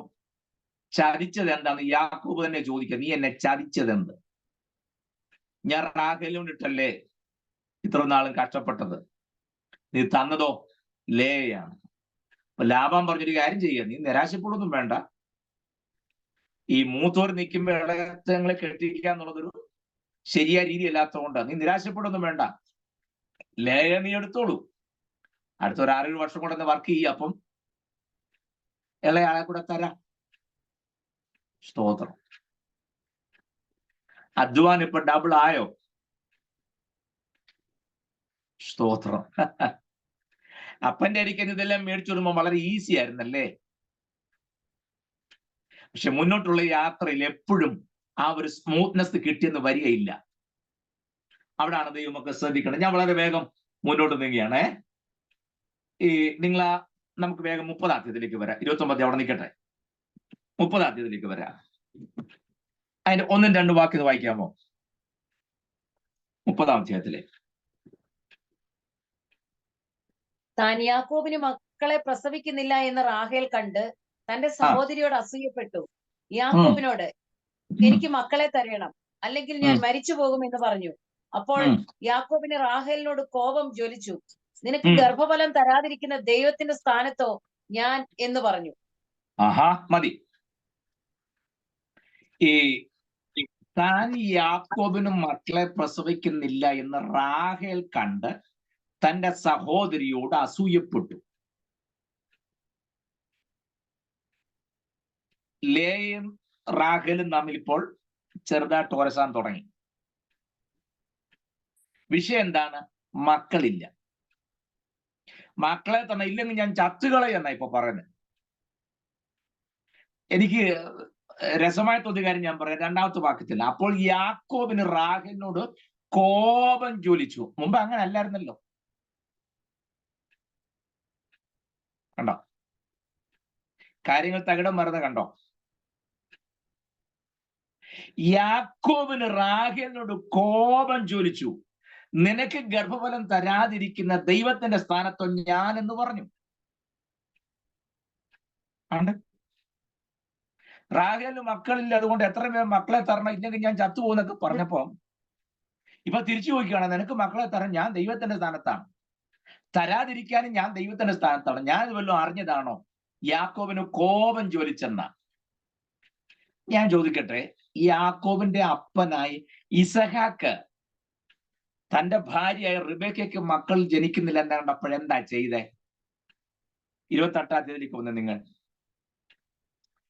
ചതിച്ചത് എന്താന്ന് യാക്കോബ് തന്നെ ചോദിക്കുക, നീ എന്നെ ചതിച്ചത് എന്ത്? ഞാൻ റാഹേലിനോടിട്ടല്ലേ ഇത്ര നാളും കഷ്ടപ്പെട്ടത്, നീ തന്നതോ ലേയാണ്. അപ്പൊ ലാബാൻ പറഞ്ഞൊരു കാര്യം ചെയ്യുക, നീ നിരാശപ്പെടുകയൊന്നും വേണ്ട, ഈ മൂത്തോർ നിൽക്കുമ്പോൾ ഇളയങ്ങളെ കെട്ടിക്കുക എന്നുള്ളതൊരു ശരിയായ രീതി അല്ലാത്തതുകൊണ്ട് നീ നിരാശപ്പെടുകയൊന്നും വേണ്ട, ലേയ നീ എടുത്തോളൂ, അടുത്ത ഒരു 6-7 വർഷം കൊണ്ടൊന്ന് വർക്ക് ചെയ്യുക, അപ്പം ഇളയാളെ കൂടെ തരാം. സ്തോത്രം. അധ്വാനം ഇപ്പൊ ഡബിൾ ആയോ? സ്തോത്രം. അപ്പന്റെ അരിക്കുന്ന ഇതെല്ലാം മേടിച്ചു വരുമ്പോൾ വളരെ ഈസി ആയിരുന്നല്ലേ? പക്ഷെ മുന്നോട്ടുള്ള യാത്രയിൽ എപ്പോഴും ആ ഒരു സ്മൂത്ത്നെസ് കിട്ടിയെന്ന് വരികയില്ല. അവിടാണ് ദൈവമൊക്കെ ശ്രദ്ധിക്കണം. ഞാൻ വളരെ വേഗം മുന്നോട്ട് നീങ്ങുകയാണേ. ഈ നമുക്ക് വേഗം 30-ാം അധ്യായത്തിലേക്ക് വരാം. 29 അവിടെ നിൽക്കട്ടെ. 30-ാം അധ്യായത്തിലേക്ക് വരാം. അതിന്റെ 1-2 വാക്യം വായിക്കാമോ? 30-ാം അധ്യായത്തിലെ. താൻ യാക്കോബിന് മക്കളെ പ്രസവിക്കുന്നില്ല എന്ന് റാഹേൽ കണ്ട് തന്റെ സഹോദരിയോട് അസൂയപ്പെട്ടു. യാക്കോബിനോട്, എനിക്ക് മക്കളെ തരണം, അല്ലെങ്കിൽ ഞാൻ മരിച്ചു പോകും എന്ന് പറഞ്ഞു. അപ്പോൾ യാക്കോബിന് റാഹേലിനോട് കോപം ജ്വലിച്ചു. നിനക്ക് ഗർഭഫലം തരാതിരിക്കുന്ന ദൈവത്തിന്റെ സ്ഥാനത്തോ ഞാൻ എന്ന് പറഞ്ഞു. ആഹാ, മതി. ഈ താൻ യാക്കോബിന് മക്കളെ പ്രസവിക്കുന്നില്ല എന്ന് റാഹേൽ കണ്ട് തന്റെ സഹോദരിയോട് അസൂയപ്പെട്ടു. ലേയും റാഹേലും തമ്മിൽ ഇപ്പോൾ ചെറുതായിട്ട് ഉരസാൻ തുടങ്ങി. വിഷയം എന്താണ്? മക്കളില്ല. മക്കളെ തന്നെ ഇല്ലെങ്കിൽ ഞാൻ ചത്തുകളയെന്നാ ഇപ്പൊ പറയുന്നത്. എനിക്ക് രസമായിട്ടൊരു കാര്യം ഞാൻ പറയാം. 2-ാമത്തെ വാക്യത്തിൽ, അപ്പോൾ യാക്കോബിന് റാഹേലിനോട് കോപം ജ്വലിച്ചു. മുമ്പ് അങ്ങനെ അല്ലായിരുന്നല്ലോ. കണ്ടോ കാര്യങ്ങൾ തകിടം മറന്ന്? കണ്ടോ? യാക്കോബിന് റാഹേലിനോട് കോപം ജ്വലിച്ചു. നിനക്ക് ഗർഭഫലം തരാതിരിക്കുന്ന ദൈവത്തിന്റെ സ്ഥാനത്തോ ഞാൻ എന്ന് പറഞ്ഞു. റാഹേലിന് മക്കളില്ല, അതുകൊണ്ട് എത്ര പേർ മക്കളെ തരണം, ഇല്ലെങ്കിൽ ഞാൻ ചത്തുപോകുന്നൊക്കെ പറഞ്ഞപ്പോ ഇപ്പൊ തിരിച്ചു ചോദിക്കുകയാണ്, നിനക്ക് മക്കളെ തരാൻ ഞാൻ ദൈവത്തിന്റെ സ്ഥാനത്താണ്, തരാതിരിക്കാനും ഞാൻ ദൈവത്തിന്റെ സ്ഥാനത്താണ്. ഞാൻ വല്ലതും അറിഞ്ഞതാണോ യാക്കോബിന് കോപം ജ്വലിച്ചെന്ന? ഞാൻ ചോദിക്കട്ടെ, യാക്കോബിന്റെ അപ്പനായി ഇസഹാക്ക് തന്റെ ഭാര്യയായ റിബേക്കയ്ക്ക് മക്കൾ ജനിക്കുന്നില്ല എന്ന് കണ്ടപ്പോഴെന്താ ചെയ്തേ? 28-ാം അധ്യായത്തിലേക്ക് വന്ന് നിങ്ങൾ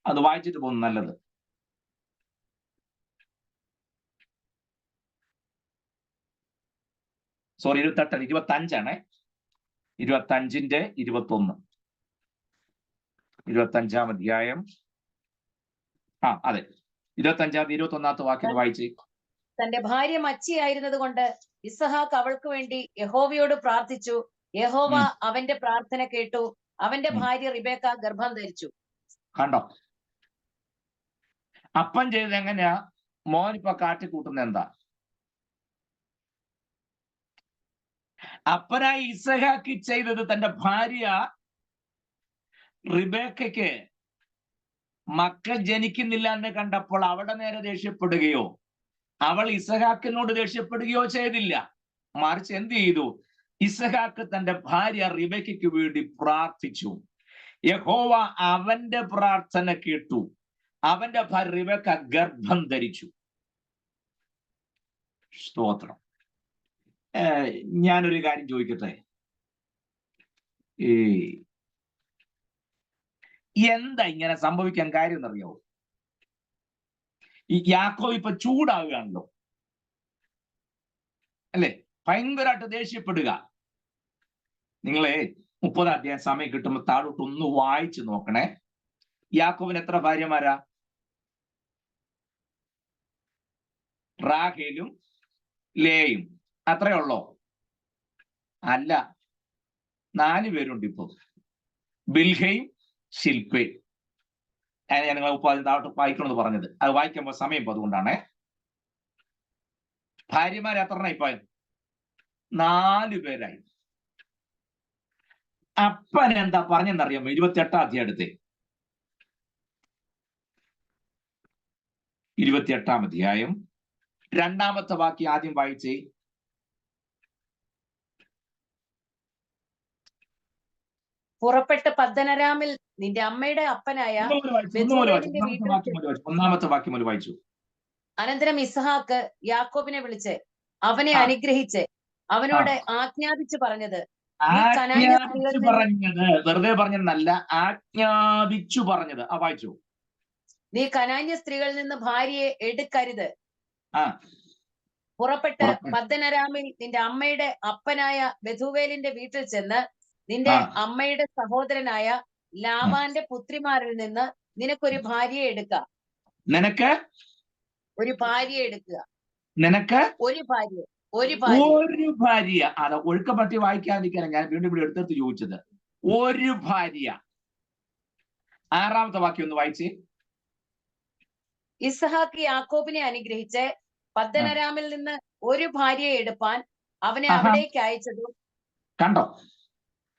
അത് വായിച്ചിട്ട് പോകുന്നു നല്ലത്. സോറി, 28, 25 25-ന്റെ 21. 25-ാം അധ്യായം. അതെ, 25-ാം 21-ാമത്തെ വാക്യം വായിച്ച്. തന്റെ ഭാര്യ മച്ചിയായിരുന്നത് കൊണ്ട് ഇസഹാക്ക് അവൾക്ക് വേണ്ടി യഹോവയോട് പ്രാർത്ഥിച്ചു. യഹോവ അവന്റെ പ്രാർത്ഥന കേട്ടു. അവന്റെ ഭാര്യ റിബേക്ക ഗർഭം ധരിച്ചു. കണ്ടോ? അപ്പൻ ചെയ്തത് എങ്ങനെയാ? മോനിപ്പോ കാട്ടിക്കൂട്ടുന്ന എന്താ? അപ്പനായി ഇസഹാക്ക് ചെയ്തത് തന്റെ ഭാര്യ റിബേക്കയ്ക്ക് മക്കൾ ജനിക്കുന്നില്ല എന്ന് കണ്ടപ്പോൾ അവിടെ നേരെ ദേഷ്യപ്പെടുകയോ അവൾ ഇസഹാക്കിനോട് ദേഷ്യപ്പെടുകയോ ചെയ്തില്ല. മറിച്ച് എന്ത് ചെയ്തു? ഇസഹാക്ക് തന്റെ ഭാര്യ റിബേക്കയ്ക്ക് വേണ്ടി പ്രാർത്ഥിച്ചു. യഹോവ അവന്റെ പ്രാർത്ഥന കേട്ടു. അവന്റെ ഭാര്യ റിബേക്ക ഗർഭം ധരിച്ചു. സ്തോത്രം. ഞാനൊരു കാര്യം ചോദിക്കട്ടെ, എന്താ ഇങ്ങനെ സംഭവിക്കാൻ കാര്യം എന്നറിയാവോ? ഈ യാക്കോബ് ഇപ്പൊ ചൂടാവുകയാണല്ലോ, അല്ലെ? ഭയങ്കരമായിട്ട് ദേഷ്യപ്പെടുക. നിങ്ങളെ 30-ാം അധ്യായം സമയം കിട്ടുമ്പോൾ താഴോട്ട് ഒന്ന് വായിച്ചു നോക്കണേ. യാക്കോബിന് എത്ര ഭാര്യമാരാ? റാഹേലും ലേയും അത്രേ ഉള്ളോ? അല്ല, 4 പേരുണ്ട് ഇപ്പൊ. ബിൽഹയും ശില്പയും. ഞാൻ നിങ്ങളെ താഴോട്ട് വായിക്കണമെന്ന് പറഞ്ഞത്, അത് വായിക്കുമ്പോൾ സമയം അതുകൊണ്ടാണ്. ഭാര്യമാർ എത്ര ഇപ്പൊ? 4 പേരായി. അപ്പൻ എന്താ പറഞ്ഞെന്നറിയാമോ? 28 അധ്യായത്തെ 28 അധ്യായം 2-ാമത്തെ വാക്യം ആദ്യം വായിച്ചേ. പുറപ്പെട്ട് പദ്ദനരാമിൽ നിന്റെ അമ്മയുടെ അപ്പനായ ഒന്നാമത്തെ വാക്യം മുതൽ വായിച്ചു. അനന്തരം ഇസ്ഹാക്ക് യാക്കോബിനെ വിളിച്ച് അവനെ അനുഗ്രഹിച്ച് അവനോട് ആജ്ഞാപിച്ചു പറഞ്ഞത്, വെറുതെ പറഞ്ഞെന്നല്ല, ആജ്ഞാപിച്ചു പറഞ്ഞത്. വായിച്ചു. നീ കനാന്യ സ്ത്രീകളിൽ നിന്ന് ഭാര്യയെ എടുക്കരുത്. പുറപ്പെട്ട് പദ്ദനരാമിൽ നിന്റെ അമ്മയുടെ അപ്പനായ ബെഥൂവേലിന്റെ വീട്ടിൽ ചെന്ന് നിന്റെ അമ്മയുടെ സഹോദരനായ ലാബാന്റെ പുത്രിമാരിൽ നിന്ന് നിനക്കൊരു ഭാര്യയെ എടുക്കുക. നിനക്ക് ഒരു ഭാര്യയെ എടുക്കുക. നിനക്ക് ഒരു ഭാര്യ. അത് ഒഴുക്കപ്പറ്റി വായിക്കാതിരിക്കാനാണ് ഞാൻ വീണ്ടും ഇവിടെ എടുത്തെടുത്ത് ചോദിച്ചത്. ഒരു ഭാര്യ. 6-ാമത്തെ വാക്യം ഒന്ന് വായിച്ചേ. ഇസ്ഹാക്ക് യാക്കോബിനെ അനുഗ്രഹിച്ച് പദ്ദനരാമിൽ നിന്ന് ഒരു ഭാര്യയെ എടുപ്പാൻ അവനെ അവിടേക്ക് അയച്ചതു. കണ്ടോ?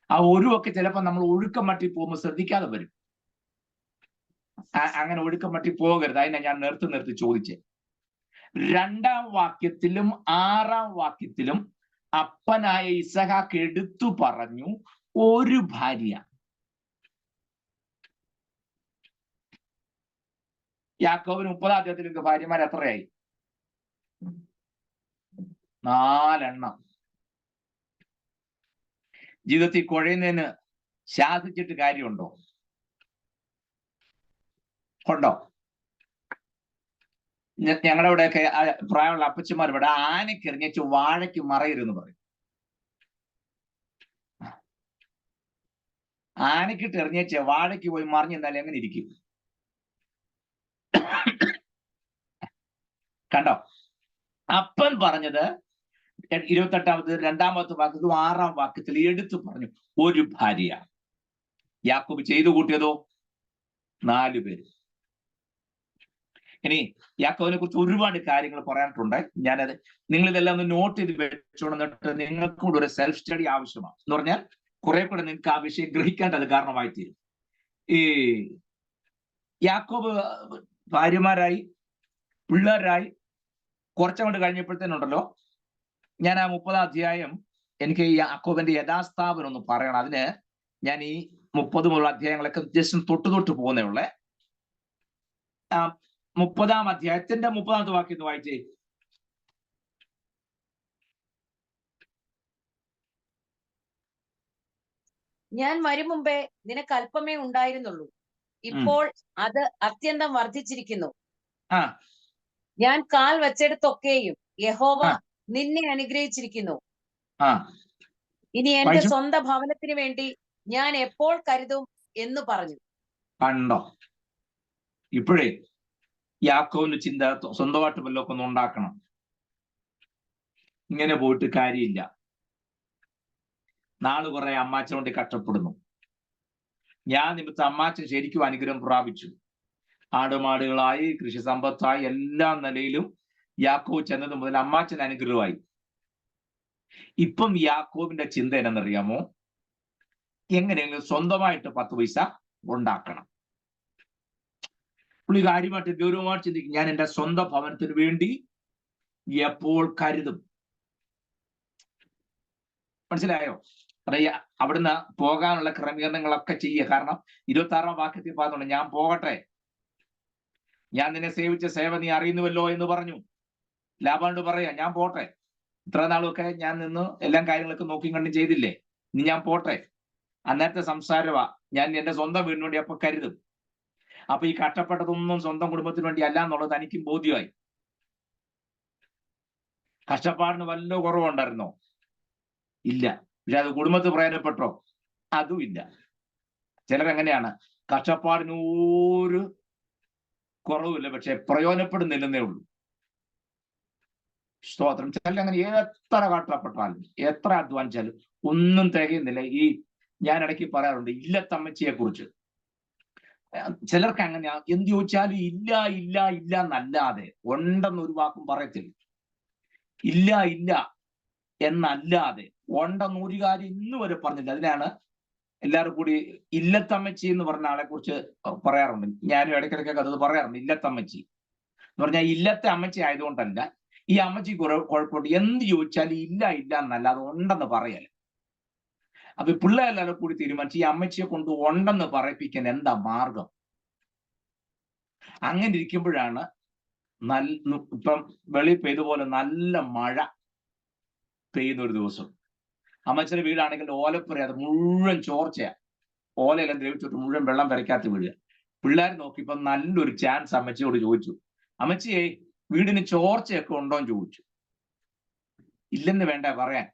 ആ ഒരു ഒക്കെ ചിലപ്പോ നമ്മൾ ഒഴുക്കം മട്ടി പോകുമ്പോൾ ശ്രദ്ധിക്കാതെ വരും. അങ്ങനെ ഒഴുക്കം മട്ടി പോകരുത്. അതിനെ ഞാൻ നിർത്തി ചോദിച്ചേ. 2-ാം വാക്യത്തിലും 6-ാം വാക്യത്തിലും അപ്പനായ ഇസഹാക്ക് എടുത്തു പറഞ്ഞു ഒരു ഭാര്യ. യാക്കോബിന് 30-ാം അധ്യായത്തിൽ ഭാര്യമാർ എത്രയായി? 4 ജീവിതത്തിൽ കുഴയുന്നതിന് ശാസിച്ചിട്ട് കാര്യമുണ്ടോ? ഉണ്ടോ? ഞങ്ങളുടെ ഇവിടെയൊക്കെ പ്രായമുള്ള അപ്പച്ചന്മാർ ഇവിടെ ആനക്കെറിഞ്ഞേച്ച് വാഴയ്ക്ക് മറയരുതെന്ന് പറയും. ആനക്കിട്ട് എറിഞ്ഞേച്ച് വാഴയ്ക്ക് പോയി മറിഞ്ഞു നിന്നാൽ എങ്ങനെ ഇരിക്കും? കണ്ടോ? അപ്പൻ പറഞ്ഞത് 28-ാമത്തെ 2-ാമത്തെ വാക്യത്തിലും 6-ാം വാക്യത്തിൽ എടുത്തു പറഞ്ഞു ഒരു ഭാര്യ. യാക്കോബ് ചെയ്തു കൂട്ടിയതോ 4 പേര്. ഇനി യാക്കോബിനെ കുറിച്ച് ഒരുപാട് കാര്യങ്ങൾ പറയാനിട്ടുണ്ട്. ഞാനത് നിങ്ങളിതെല്ലാം ഒന്ന് നോട്ട് ചെയ്ത് വെച്ചോണ്ടിട്ട് നിങ്ങൾക്ക് കൂടെ ഒരു സെൽഫ് സ്റ്റഡി ആവശ്യമാണ്. എന്ന് പറഞ്ഞാൽ കുറെ കൂടെ നിങ്ങൾക്ക് ആ വിഷയം ഗ്രഹിക്കേണ്ടത് കാരണമായി തീരും. ഈ യാക്കോബ് ഭാര്യമാരായി പിള്ളേരായി കുറച്ചങ്ങോട്ട് കഴിഞ്ഞപ്പോഴത്തേനുണ്ടല്ലോ, ഞാൻ ആ 30-ാം അധ്യായം എനിക്ക് ഈ യാക്കോബിന്റെ യഥാസ്ഥാപനം ഒന്ന് പറയണം. അതിന് ഞാൻ ഈ 30 മുതലുള്ള അധ്യായങ്ങളൊക്കെ ജസ്റ്റ് തൊട്ട് പോകുന്നേ ഉള്ളേ. 30-ാം അധ്യായത്തിന്റെ 30-ാമത്തെ വാക്യം ഒന്ന് വായിച്ചേ. ഞാൻ വരും മുമ്പേ നിനക്ക് അല്പമേ ഉണ്ടായിരുന്നുള്ളൂ, ഇപ്പോൾ അത് അത്യന്തം വർദ്ധിച്ചിരിക്കുന്നു. ഞാൻ കാൽ വച്ചെടുത്തൊക്കെയും യഹോവ നിന്നെ അനുഗ്രഹിച്ചിരിക്കുന്നു. ഇനി എന്റെ സ്വന്തം ഭവനത്തിന് വേണ്ടി ഞാൻ എപ്പോൾ കരുതും എന്ന് പറഞ്ഞു. കണ്ടോ? ഇപ്പോഴേ യാക്കോബിന് ചിന്ത സ്വന്തമായിട്ട് വല്ലതൊക്കെ ഒന്ന് ഉണ്ടാക്കണം. ഇങ്ങനെ പോയിട്ട് കാര്യമില്ല. നാള് കുറെ അമ്മാച്ചൻ കൊണ്ട് കഷ്ടപ്പെടുന്നു. ഞാൻ നിമിത്തം അമ്മാച്ചൻ ശരിക്കും അനുഗ്രഹം പ്രാപിച്ചു. ആടുമാടുകളായി കൃഷി സമ്പത്തായി എല്ലാ നിലയിലും യാക്കോബ് ചെന്നത് മുതൽ അമ്മാച്ചൻ അനുഗ്രഹമായി. ഇപ്പം യാക്കോബിന്റെ ചിന്ത എന്നറിയാമോ? എങ്ങനെയെങ്കിലും സ്വന്തമായിട്ട് 10 പൈസ ഉണ്ടാക്കണം. പുള്ളി കാര്യമായിട്ട് ഗൗരവമായിട്ട് ചിന്തിക്കും. ഞാൻ എൻ്റെ സ്വന്തം ഭവനത്തിന് വേണ്ടി എപ്പോൾ കരുതും. മനസ്സിലായോ? അവിടുന്ന് പോകാനുള്ള ക്രമീകരണങ്ങളൊക്കെ ചെയ്യുക. കാരണം 26-ാം വാക്യത്തിൽ പറഞ്ഞുണ്ട്, ഞാൻ പോകട്ടെ, ഞാൻ നിന്നെ സേവിച്ച സേവ നീ അറിയുന്നുവല്ലോ എന്ന് പറഞ്ഞു. ലാബാനോട് പറയാ, ഞാൻ പോട്ടെ, ഇത്ര നാളൊക്കെ ഞാൻ നിന്ന് എല്ലാ കാര്യങ്ങളൊക്കെ നോക്കി കണ്ടും ചെയ്തില്ലേ, ഇനി ഞാൻ പോട്ടെ. അന്നേരത്തെ സംസാരമാ, ഞാൻ എന്റെ സ്വന്തം വീടിന് വേണ്ടി അപ്പൊ കരുതും. അപ്പൊ ഈ കഷ്ടപ്പെട്ടതൊന്നും സ്വന്തം കുടുംബത്തിന് വേണ്ടി അല്ല എന്നുള്ളത് തനിക്കും ബോധ്യമായി. കഷ്ടപ്പാടിന് വല്ല കുറവുണ്ടായിരുന്നോ? ഇല്ല. പക്ഷെ അത് കുടുംബത്തിൽ പ്രയോജനപ്പെട്ടോ? അതും ഇല്ല. ചിലരെങ്ങനെയാണ്, കഷ്ടപ്പാടിന് ഒരു കുറവില്ല, പക്ഷെ പ്രയോജനപ്പെടുന്നില്ലെന്നേ ഉള്ളൂ. സ്തോത്രം. ചില അങ്ങനെ എത്ര കഷ്ടപ്പെട്ടാലും എത്ര അധ്വാനിച്ചാലും ഒന്നും തികയുന്നില്ല. ഞാൻ ഇടയ്ക്ക് പറയാറുണ്ട് ഇല്ലത്തമ്മച്ചിയെ കുറിച്ച്. ചിലർക്ക് അങ്ങനെയാ, എന്ത് ചോദിച്ചാലും ഇല്ല ഇല്ല ഇല്ല എന്നല്ലാതെ ഉണ്ടെന്ന് ഒരു വാക്കും പറയത്തില്ല. ഇല്ല ഇല്ല എന്നല്ലാതെ ഉണ്ടെന്ന് ഒരു കാര്യം ഇന്ന് വരെ പറഞ്ഞില്ല. അതിനാണ് എല്ലാവരും കൂടി ഇല്ലത്തമ്മച്ചി എന്ന് പറഞ്ഞ ആളെ കുറിച്ച് പറയാറുണ്ട്. ഞാനും ഇടയ്ക്കിടയ്ക്കൊക്കെ അത് പറയാറുണ്ട്. ഇല്ലത്തമ്മച്ചി എന്ന് പറഞ്ഞാൽ ഇല്ലത്തെ അമ്മച്ചി ആയതുകൊണ്ടല്ല, ഈ അമ്മച്ചി കുഴപ്പമുണ്ട്. എന്ത് ചോദിച്ചാലും ഇല്ല ഇല്ല എന്നല്ലാതെ ഉണ്ടെന്ന് പറയല. അപ്പൊ പിള്ളേരെല്ലാവരും കൂടി തീരുമാനിച്ചു ഈ അമ്മച്ചിയെ കൊണ്ട് ഉണ്ടെന്ന് പറയിപ്പിക്കാൻ എന്താ മാർഗം. അങ്ങനെ ഇരിക്കുമ്പോഴാണ് ഇപ്പം വെളി പെയ്തുപോലെ നല്ല മഴ പെയ്യുന്ന ഒരു ദിവസം. അമ്മച്ചിയുടെ വീടാണെങ്കിൽ ഓലപ്പുര, അത് മുഴുവൻ ചോർച്ചയാ. ഓലയെല്ലാം ദ്രവിച്ചിട്ട് മുഴുവൻ വെള്ളം പെരയ്ക്കാത്ത വീട്. പിള്ളേർ നോക്കിയപ്പോ നല്ലൊരു ചാൻസ് അമ്മച്ചിയോട് ചോദിച്ചു, അമ്മച്ചിയെ വീടിന് ചോർച്ചയൊക്കെ ഉണ്ടോന്ന് ചോദിച്ചു. ഇല്ലെന്ന് വേണ്ട പറയാൻ.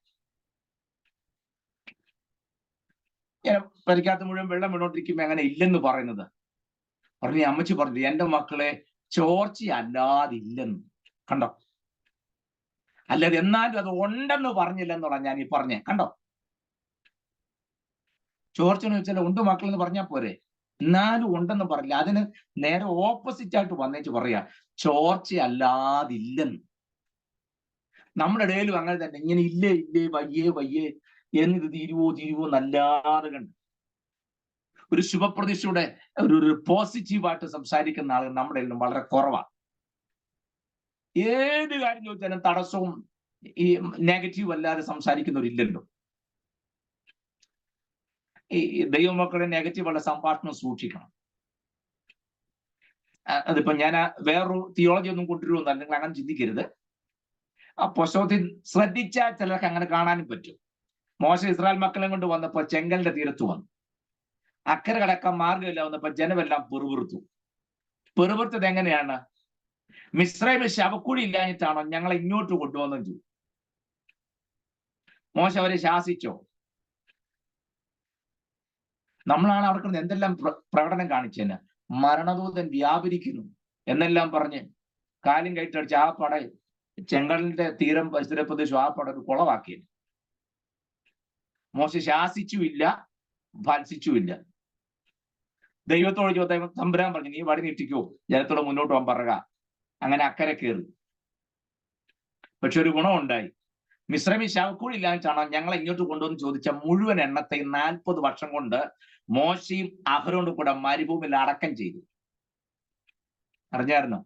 പെരയ്ക്കാത്ത മുഴുവൻ വെള്ളം വീണോണ്ടിരിക്കുമ്പോ എങ്ങനെ ഇല്ലെന്ന് പറയുന്നത്? പറഞ്ഞു. അമ്മച്ചി പറഞ്ഞു, എന്റെ മക്കളെ ചോർച്ചയല്ലാതില്ലെന്ന്. കണ്ടോ? അല്ലാതെ എന്നാലും അത് ഉണ്ടെന്ന് പറഞ്ഞില്ലെന്നുള്ള ഞാൻ ഈ പറഞ്ഞേ. കണ്ടോ? ചോർച്ചെന്ന് വെച്ചാൽ ഉണ്ട് മക്കളെന്ന് പറഞ്ഞാൽ പോരെ, എന്നാലും ഉണ്ടെന്ന് പറഞ്ഞില്ല. അതിന് നേരെ ഓപ്പോസിറ്റ് ആയിട്ട് വന്നേച്ച് പറയാ ചോർച്ചയല്ലാതില്ലെന്ന്. നമ്മുടെ ഇടയിലും അങ്ങനെ തന്നെ. ഇങ്ങനെ ഇല്ലേ ഇല്ലേ വയ്യേ വയ്യേ എന്നിത് തീരുവോ നല്ലാതെ കണ്ട് ഒരു ശുഭപ്രതീക്ഷയുടെ ഒരു പോസിറ്റീവായിട്ട് സംസാരിക്കുന്ന ആളുകൾ നമ്മുടെ ഇടയിലും വളരെ കുറവാണ്. ഏത് കാര്യം ചോദിച്ചാലും തടസ്സവും ഈ നെഗറ്റീവ് അല്ലാതെ സംസാരിക്കുന്നവരില്ലല്ലോ. ഈ ദൈവമക്കളുടെ നെഗറ്റീവുള്ള സംഭാഷണം സൂക്ഷിക്കണം. അതിപ്പോ ഞാൻ വേറൊരു തിയോളജി ഒന്നും കൊണ്ടുവരുമെന്നല്ല, നിങ്ങൾ അങ്ങനെ ചിന്തിക്കരുത്. ആ പുസ്തകത്തിൽ ശ്രദ്ധിച്ചാൽ ചിലർക്ക് അങ്ങനെ കാണാനും പറ്റും. മോശ ഇസ്രായേൽ മക്കളെ കൊണ്ട് വന്നപ്പോ ചെങ്കലിന്റെ തീരത്ത് വന്നു. അക്കരെ കടക്കാൻ മാർഗമില്ല വന്നപ്പോ ജനമെല്ലാം പെറുപുറത്തത് എങ്ങനെയാണ്? മിസ്രൈമിൽ ശവക്കുഴി ഇല്ലാഞ്ഞിട്ടാണോ ഞങ്ങളെ ഇങ്ങോട്ട് കൊണ്ടുവന്നു ചോദിച്ചു. മോശ അവരെ ശാസിച്ചോ? നമ്മളാണ് അവിടെ എന്തെല്ലാം പ്രകടനം കാണിച്ചേന്. മരണദൂതൻ വ്യാപരിക്കുന്നു എന്നെല്ലാം പറഞ്ഞ് കാലും കയറ്റടിച്ച് ആ പട ചെങ്കടലിന്റെ തീരം പരിസര പ്രദേശം ആ പട ഒരു കുളവാക്കിയത്. മോശ ശാസിച്ചുമില്ല, ഭത്സിച്ചുമില്ല. ദൈവത്തോട് തമ്പുരാൻ പറഞ്ഞു, നീ വടി നീട്ടിക്കോ, ജനത്തോട് മുന്നോട്ട് പോകാൻ പറയുക. അങ്ങനെ അക്കരെ കയറി. പക്ഷെ ഒരു ഗുണമുണ്ടായി. മിസ്രൈമി ശവക്കുഴി ഇല്ലാഞ്ഞിട്ടാണോ ഞങ്ങളെ ഇങ്ങോട്ട് കൊണ്ടുവന്ന് ചോദിച്ച മുഴുവൻ എണ്ണത്തെ 40 വർഷം കൊണ്ട് മോശയും അഹരോണ്ടും കൂടെ മരുഭൂമിയിൽ അടക്കം ചെയ്തു. അറിഞ്ഞായിരുന്നോ?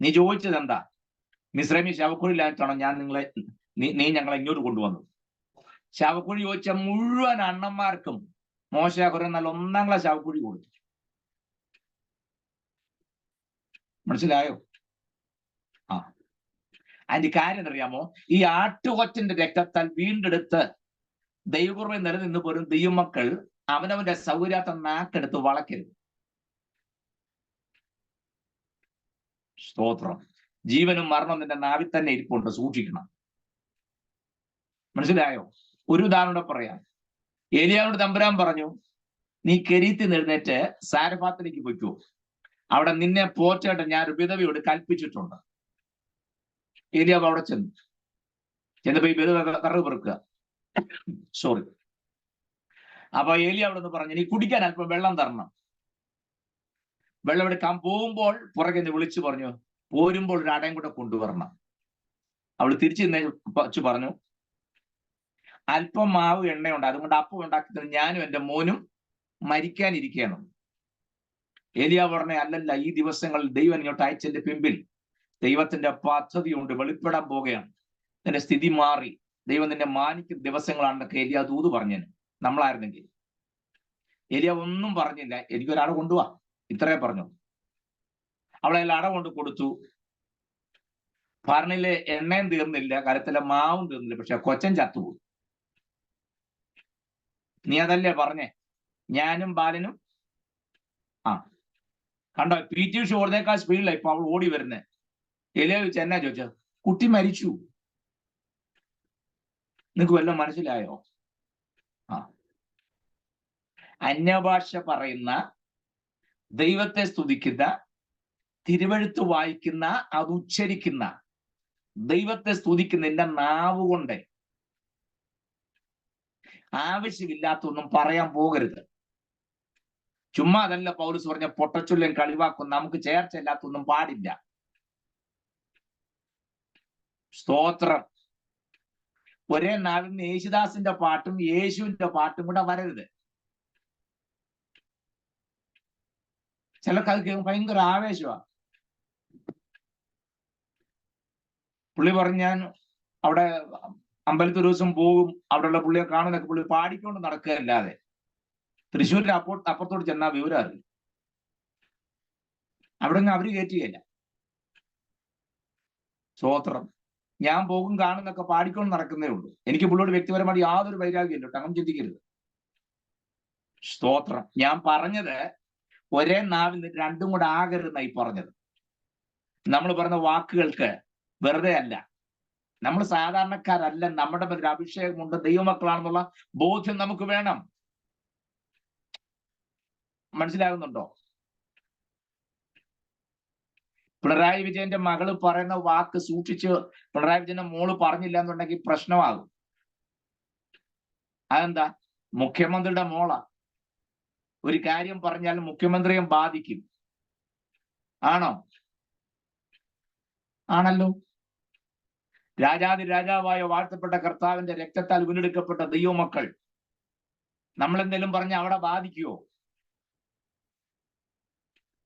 നീ ചോദിച്ചത് എന്താ? മിസ്രൈമി ശവക്കുഴി ഇല്ലാഞ്ഞിട്ടാണോ നീ ഞങ്ങളെ ഇങ്ങോട്ട് കൊണ്ടുവന്നു. ശവക്കുഴി ചോദിച്ച മുഴുവൻ അണ്ണന്മാർക്കും മോശ അഹരോൻ നല്ല 1-ാം ക്ലാസ് ശവക്കുഴി കൊടുത്തു. മനസ്സിലായോ? അതിന്റെ കാര്യം അറിയാമോ? ഈ ആട്ടുകൊറ്റന്റെ രക്തത്താൽ വീണ്ടെടുത്ത് ദൈവകുർബയിൽ നിലനിന്ന് പോലും ദൈവമക്കൾ അവനവന്റെ സൗകര്യാർത്ഥം നാക്കെടുത്ത് വളക്കരുത്. സ്തോത്രം. ജീവനും മരണവും നിന്റെ നാവിൽ തന്നെ ഇരിപ്പുണ്ട്, സൂക്ഷിക്കണം. മനസ്സിലായോ? ഒരു ഉദാഹരണം പറയാം. ഏലിയാവിനോട് തമ്പുരാൻ പറഞ്ഞു, നീ കെരീത്തിൽ എഴുന്നേറ്റ് സാരഫാത്തിലേക്ക് പോയിക്കോ, അവിടെ നിന്നെ പോറ്റായിട്ട് ഞാൻ ഒരു വിധവയോട് കൽപ്പിച്ചിട്ടുണ്ട്. ഏലിയാവ് അവിടെ ചെന്നപ്പോ ഈ വിധവ കറവ് പെറുക്കുക. സോറി. അപ്പൊ ഏലിയാവ് അവിടെ നിന്ന് പറഞ്ഞു, നീ കുടിക്കാൻ അല്പം വെള്ളം തരണം. വെള്ളം എടുക്കാൻ പോകുമ്പോൾ പുറകെ നിന്ന് വിളിച്ചു പറഞ്ഞു, പോരുമ്പോൾ ഒരു അടയും കൂടെ കൊണ്ടുവരണം. അവൾ തിരിച്ചു പറഞ്ഞു, അല്പം മാവ് എണ്ണയുണ്ട്, അതുകൊണ്ട് അപ്പം ഉണ്ടാക്കി ഞാനും എൻ്റെ മോനും മരിക്കാനിരിക്കുകയാണ്. ഏലിയാവ് പറഞ്ഞ, അല്ലല്ല, ഈ ദിവസങ്ങളിൽ ദൈവം ഇങ്ങോട്ട് അയച്ചതിന്റെ പിമ്പിൽ ദൈവത്തിന്റെ പദ്ധതിയുണ്ട്, വെളിപ്പെടാൻ പോകുകയാണ്. നിന്റെ സ്ഥിതി മാറി, ദൈവം നിന്നെ മാനിക്കുന്ന ദിവസങ്ങളാണെന്നൊക്കെ ഏലിയാവ് ദൂത് പറഞ്ഞേന്. നമ്മളായിരുന്നെങ്കിൽ ഏലിയാവ് ഒന്നും പറഞ്ഞില്ല, എനിക്കൊരട കൊണ്ടുപോവാ, ഇത്രേ പറഞ്ഞു. അവളെല്ലാം അട കൊണ്ട് കൊടുത്തു. ഭരണിലെ എണ്ണയും തീർന്നില്ല, കരത്തിലെ മാവും തീർന്നില്ല, പക്ഷെ കൊച്ചൻ ചത്തുപോയി. നീ അതല്ലേ പറഞ്ഞേ, ഞാനും ബാലനും. കണ്ടോ? PT ഉഷ ഓടുന്നേക്കാൾ സ്പീഡില്ല ഇപ്പൊ അവൾ ഓടി വരുന്നേ. ഏലിയാവ് ചോദിച്ചു, എന്നാ ചോദിച്ചത്? കുട്ടി മരിച്ചു. നിനക്ക് വല്ലതും മനസ്സിലായോ? അന്യഭാഷ പറയുന്ന, ദൈവത്തെ സ്തുതിക്കുന്ന, തിരുവെഴുത്ത് വായിക്കുന്ന, അത് ഉച്ചരിക്കുന്ന, ദൈവത്തെ സ്തുതിക്കുന്ന എന്റെ നാവ് കൊണ്ട് ആവശ്യമില്ലാത്തൊന്നും പറയാൻ പോകരുത്. ചുമ്മാ അതല്ല പൗലോസ് പറഞ്ഞ പൊട്ടച്ചൊല്ലും കളിവാക്കും, നമുക്ക് ചേർച്ചയില്ലാത്തൊന്നും പാടില്ല. സ്തോത്രം. ഒരേ നാവിൽ നിന്ന് യേശുദാസിന്റെ പാട്ടും യേശുവിന്റെ പാട്ടും കൂടെ വരരുത്. ചിലർക്ക് അത് കേൾക്കുമ്പോൾ ഭയങ്കര ആവേശമാണ്. പുള്ളി പറഞ്ഞു, ഞാൻ അവിടെ അമ്പലത്തിൽ ഒരു ദിവസം പോകും, അവിടെയുള്ള പുള്ളിയെ കാണുന്നൊക്കെ പുള്ളി പാടിക്കൊണ്ട് നടക്കുകയല്ലാതെ തൃശ്ശൂരിൽ അപ്പുറത്തോട്ട് ചെന്നാ വിവരം അറിയും. അവിടെ നിന്ന് അവര് കയറ്റുകയില്ല. സ്തോത്രം. ഞാൻ പോകും കാണുന്നൊക്കെ പാടിക്കൊണ്ട് നടക്കുന്നേ ഉള്ളൂ. എനിക്ക് പുള്ളിയോട് വ്യക്തിപരമായി യാതൊരു വൈരാഗ്യമില്ല കേട്ടോ, അങ്ങനെ ചിന്തിക്കരുത്. സ്തോത്രം. ഞാൻ പറഞ്ഞത് ഒരേ നാവിൽ നിന്ന് രണ്ടും കൂടെ ആകരുതെന്നായി പറഞ്ഞത്. നമ്മൾ പറഞ്ഞ വാക്കുകൾക്ക് വെറുതെ അല്ല. നമ്മൾ സാധാരണക്കാരല്ല, നമ്മുടെ പേരിൽ അഭിഷേകമുണ്ട്, ദൈവമക്കളാണെന്നുള്ള ബോധ്യം നമുക്ക് വേണം. മനസ്സിലാകുന്നുണ്ടോ? പിണറായി വിജയന്റെ മകള് പറയുന്ന വാക്ക് സൂക്ഷിച്ച് പിണറായി വിജയന്റെ മോള് പറഞ്ഞില്ല എന്നുണ്ടെങ്കിൽ പ്രശ്നമാകും. അതെന്താ? മുഖ്യമന്ത്രിയുടെ മോളാ. ഒരു കാര്യം പറഞ്ഞാൽ മുഖ്യമന്ത്രിയെ ബാധിക്കും. ആണോ? ആണല്ലോ. രാജാതി രാജാവായ വാഴ്ത്തപ്പെട്ട കർത്താവിന്റെ രക്തത്താൽ വീണ്ടെടുക്കപ്പെട്ട ദൈവമക്കൾ നമ്മൾ എന്തെങ്കിലും പറഞ്ഞ അവിടെ ബാധിക്കുവോ?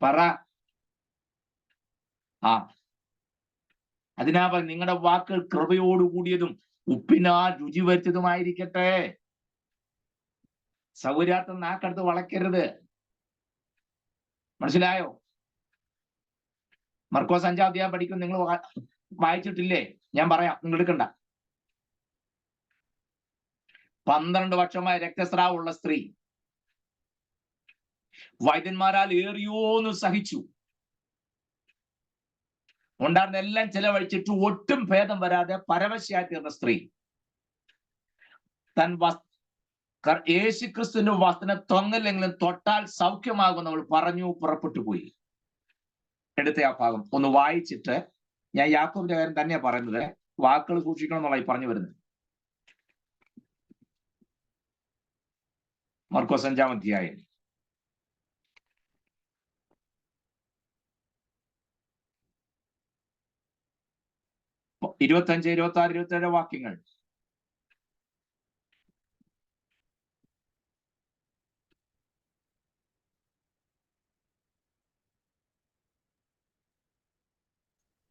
പറ. അതിനാ നിങ്ങളുടെ വാക്കുകൾ കൃപയോടുകൂടിയതും ഉപ്പിനാ രുചി വരുത്തതുമായിരിക്കട്ടെ. സൗകര്യാർത്ഥം നാക്കടുത്ത് വളയ്ക്കരുത്. മനസ്സിലായോ? മർക്കോസ് 5-ാം അധ്യായം പഠിക്കും. നിങ്ങൾ വായിച്ചിട്ടില്ലേ? ഞാൻ പറയാം, നിങ്ങൾ എടുക്കണ്ട. 12 വർഷമായ രക്തസ്രാവമുള്ള സ്ത്രീ വൈദ്യന്മാരാൽ ഏറിയോന്ന് സഹിച്ചു. ഉണ്ടായിരുന്ന എല്ലാം ചെലവഴിച്ചിട്ട് ഒട്ടും ഭേദം വരാതെ പരവശയായി തീർന്ന സ്ത്രീ തൻ യേശുക്രിസ്തുവിന്റെ വസ്ത്രനെ തൊങ്ങലെങ്കിലും തൊട്ടാൽ സൗഖ്യമാകുന്നവൾ പറഞ്ഞു പുറപ്പെട്ടു പോയി. എടുത്ത ആ ഭാഗം ഒന്ന് വായിച്ചിട്ട്, ഞാൻ യാക്കോബിന്റെ കാര്യം തന്നെയാ പറയുന്നത്, വാക്കുകൾ സൂക്ഷിക്കണം എന്നുള്ള ഈ പറഞ്ഞു വരുന്നത്. മർക്കോസ് 5-ാം അധ്യായം 25, 26, 27 വാക്യങ്ങൾ.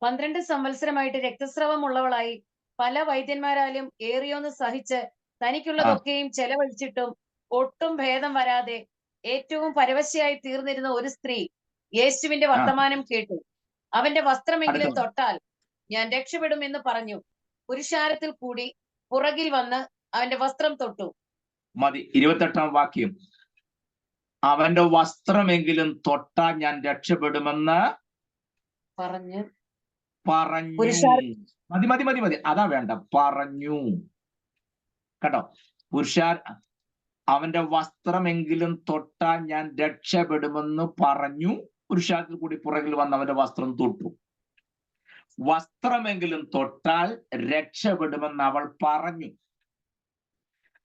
പന്ത്രണ്ട് സംവത്സരമായിട്ട് രക്തസ്രവമുള്ളവളായി പല വൈദ്യന്മാരാലും ഏറിയോന്ന് സഹിച്ച് തനിക്കുള്ളതൊക്കെയും ചെലവഴിച്ചിട്ടും ഒട്ടും ഭേദം വരാതെ ഏറ്റവും പരവശയായി തീർന്നിരുന്ന ഒരു സ്ത്രീ യേശുവിന്റെ വർത്തമാനം കേട്ടു. അവന്റെ വസ്ത്രമെങ്കിലും തൊട്ടാൽ ഞാൻ രക്ഷപ്പെടും എന്ന് പറഞ്ഞു. പുരുഷാരത്തിൽ കൂടി പുറകിൽ വന്ന് അവന്റെ വസ്ത്രം തൊട്ടു. മതി. 28-ാം വാക്യം. അവന്റെ വസ്ത്രമെങ്കിലും തൊട്ടാൽ ഞാൻ രക്ഷപ്പെടുമെന്ന് പറഞ്ഞു. മതി മതി മതി മതി, അതാ വേണ്ട. പറഞ്ഞു കേട്ടോ. അവന്റെ വസ്ത്രമെങ്കിലും തൊട്ടാൽ ഞാൻ രക്ഷപ്പെടുമെന്ന് പറഞ്ഞു. പുരുഷാരത്തിൽ കൂടി പുറകിൽ വന്ന് അവന്റെ വസ്ത്രം തൊട്ടു. വസ്ത്രമെങ്കിലും തൊട്ടാൽ രക്ഷപ്പെടുമെന്ന് അവൾ പറഞ്ഞു.